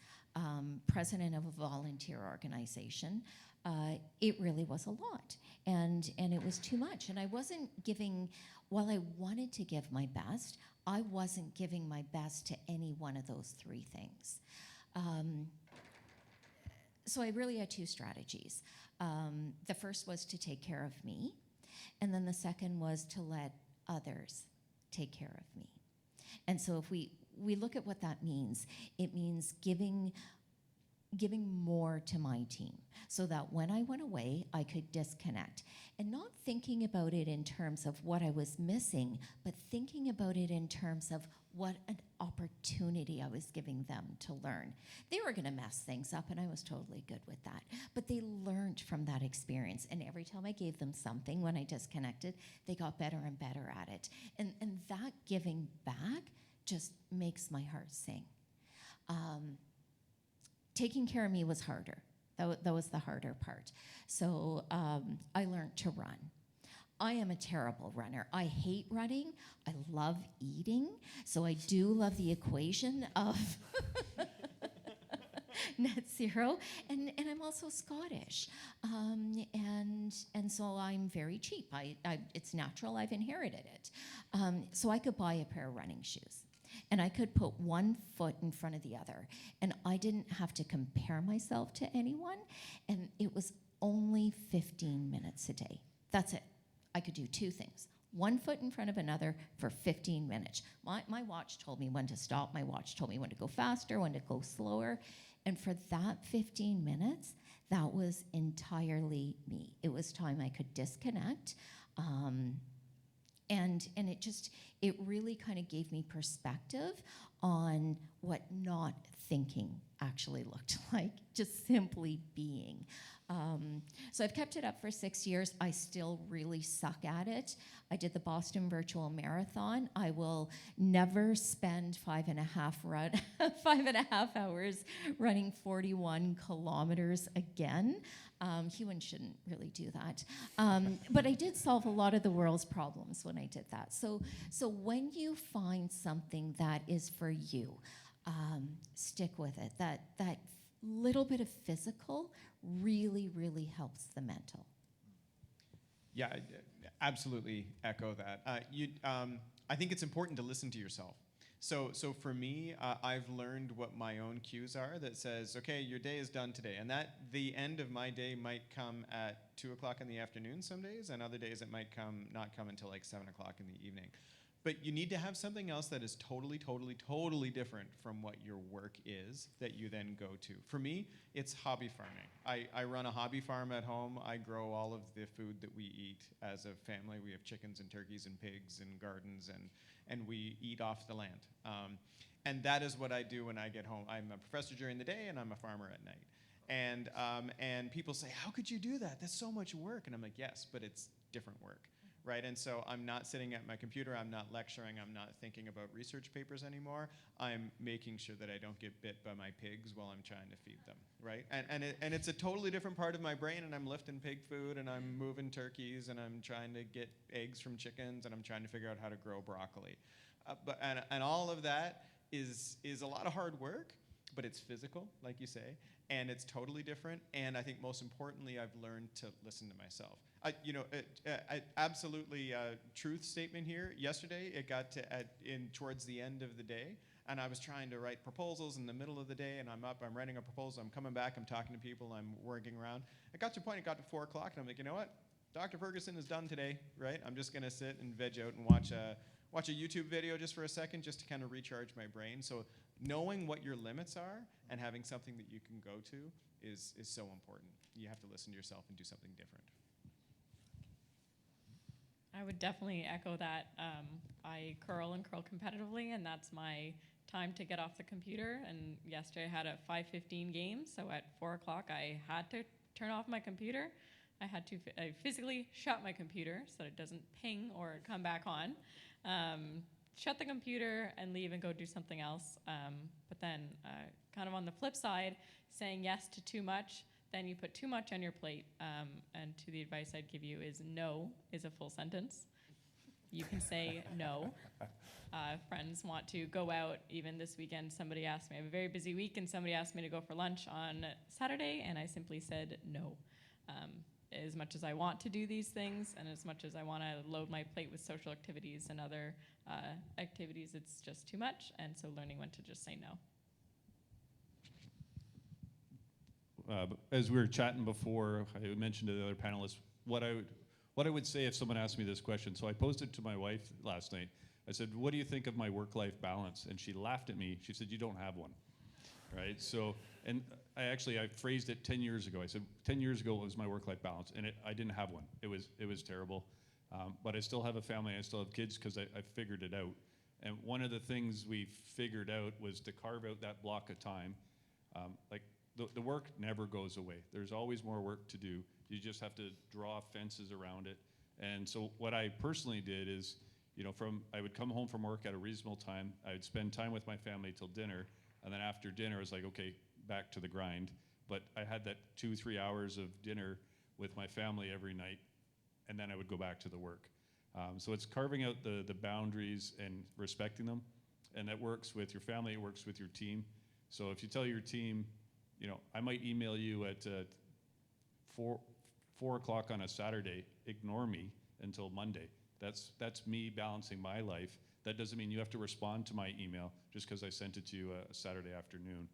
president of a volunteer organization, it really was a lot. And it was too much. And I wasn't giving, while I wanted to give my best, I wasn't giving my best to any one of those 3 things. So I really had 2 strategies. The first was to take care of me, and then the second was to let others take care of me. And so if we look at what that means, it means giving more to my team so that when I went away, I could disconnect. And not thinking about it in terms of what I was missing, but thinking about it in terms of what an opportunity I was giving them to learn. They were gonna mess things up, and I was totally good with that. But they learned from that experience, and every time I gave them something when I disconnected, they got better and better at it. And that giving back just makes my heart sing. Taking care of me was harder. That was the harder part. So I learned to run. I am a terrible runner. I hate running. I love eating. So I do love the equation of net zero. And I'm also Scottish. And so I'm very cheap. It's natural. I've inherited it. So I could buy a pair of running shoes. And I could put one foot in front of the other. And I didn't have to compare myself to anyone. And it was only 15 minutes a day. That's it. I could do 2 things. One foot in front of another for 15 minutes. My watch told me when to stop. My watch told me when to go faster, when to go slower. And for that 15 minutes, that was entirely me. It was time I could disconnect. And it really kind of gave me perspective on what not thinking actually looked like, just simply being. So I've kept it up for 6 years. I still really suck at it. I did the Boston Virtual Marathon. I will never spend 5.5 hours running 41 kilometers again. Humans shouldn't really do that. But I did solve a lot of the world's problems when I did that. So when you find something that is for you, stick with it. That little bit of physical really, really helps the mental. Yeah, I absolutely echo that. I think it's important to listen to yourself. So for me, I've learned what my own cues are that says, okay, your day is done today. And that the end of my day might come at 2 o'clock in the afternoon some days, and other days it might not come until like 7 o'clock in the evening. But you need to have something else that is totally, totally, totally different from what your work is that you then go to. For me, it's hobby farming. I run a hobby farm at home. I grow all of the food that we eat as a family. We have chickens and turkeys and pigs and gardens, and we eat off the land. And that is what I do when I get home. I'm a professor during the day, and I'm a farmer at night. And people say, how could you do that? That's so much work. And I'm like, yes, but it's different work. Right, and so I'm not sitting at my computer, I'm not lecturing, I'm not thinking about research papers anymore. I'm making sure that I don't get bit by my pigs while I'm trying to feed them, right? And it's a totally different part of my brain, and I'm lifting pig food, and I'm moving turkeys, and I'm trying to get eggs from chickens, and I'm trying to figure out how to grow broccoli. And all of that is a lot of hard work, but it's physical, like you say, and it's totally different. And I think most importantly, I've learned to listen to myself. Absolutely truth statement here. Yesterday, it got to towards the end of the day, and I was trying to write proposals in the middle of the day, and I'm writing a proposal, I'm coming back, I'm talking to people, I'm working around. It got to a point, it got to 4 o'clock, and I'm like, you know what? Dr. Ferguson is done today, right? I'm just gonna sit and veg out and watch a YouTube video just for a second, just to kind of recharge my brain. So knowing what your limits are and having something that you can go to is so important. You have to listen to yourself and do something different. I would definitely echo that. I curl competitively, and that's my time to get off the computer. And yesterday I had a 5:15 game, so at 4 o'clock I had to turn off my computer. I physically shut my computer so that it doesn't ping or come back on. Shut the computer and leave and go do something else. But then kind of on the flip side, saying yes to too much, then you put too much on your plate. And to the advice I'd give you is no is a full sentence. You can say no. Friends want to go out. Even this weekend, somebody asked me, I have a very busy week, and somebody asked me to go for lunch on Saturday, and I simply said no. As much as I want to do these things, and as much as I want to load my plate with social activities and other activities, it's just too much, and so learning when to just say no. As we were chatting before, I mentioned to the other panelists what I would say if someone asked me this question. So I posted to my wife last night. I said, "What do you think of my work-life balance?" And she laughed at me. She said, "You don't have one." Right? So, and I phrased it 10 years ago. I said, 10 years ago, it was my work-life balance, and I didn't have one. It was terrible. But I still have a family, I still have kids because I figured it out. And one of the things we figured out was to carve out that block of time. The work never goes away. There's always more work to do. You just have to draw fences around it. And so what I personally did is, I would come home from work at a reasonable time. I would spend time with my family till dinner. And then after dinner, I was like, okay, back to the grind. But I had that 2-3 hours of dinner with my family every night. And then I would go back to the work. So it's carving out the boundaries and respecting them. And that works with your family, it works with your team. So if you tell your team, I might email you at 4 o'clock on a Saturday, ignore me until Monday. That's me balancing my life. That doesn't mean you have to respond to my email just because I sent it to you a Saturday afternoon.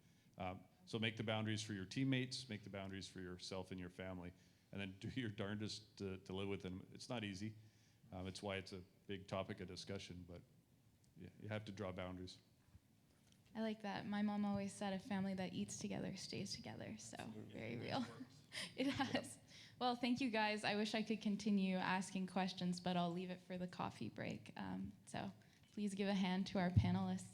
So make the boundaries for your teammates, make the boundaries for yourself and your family, and then do your darndest to live with them. It's not easy. It's why it's a big topic of discussion, but yeah, you have to draw boundaries. I like that. My mom always said a family that eats together stays together, so very real. It has. Well, thank you guys. I wish I could continue asking questions, but I'll leave it for the coffee break. So please give a hand to our panelists.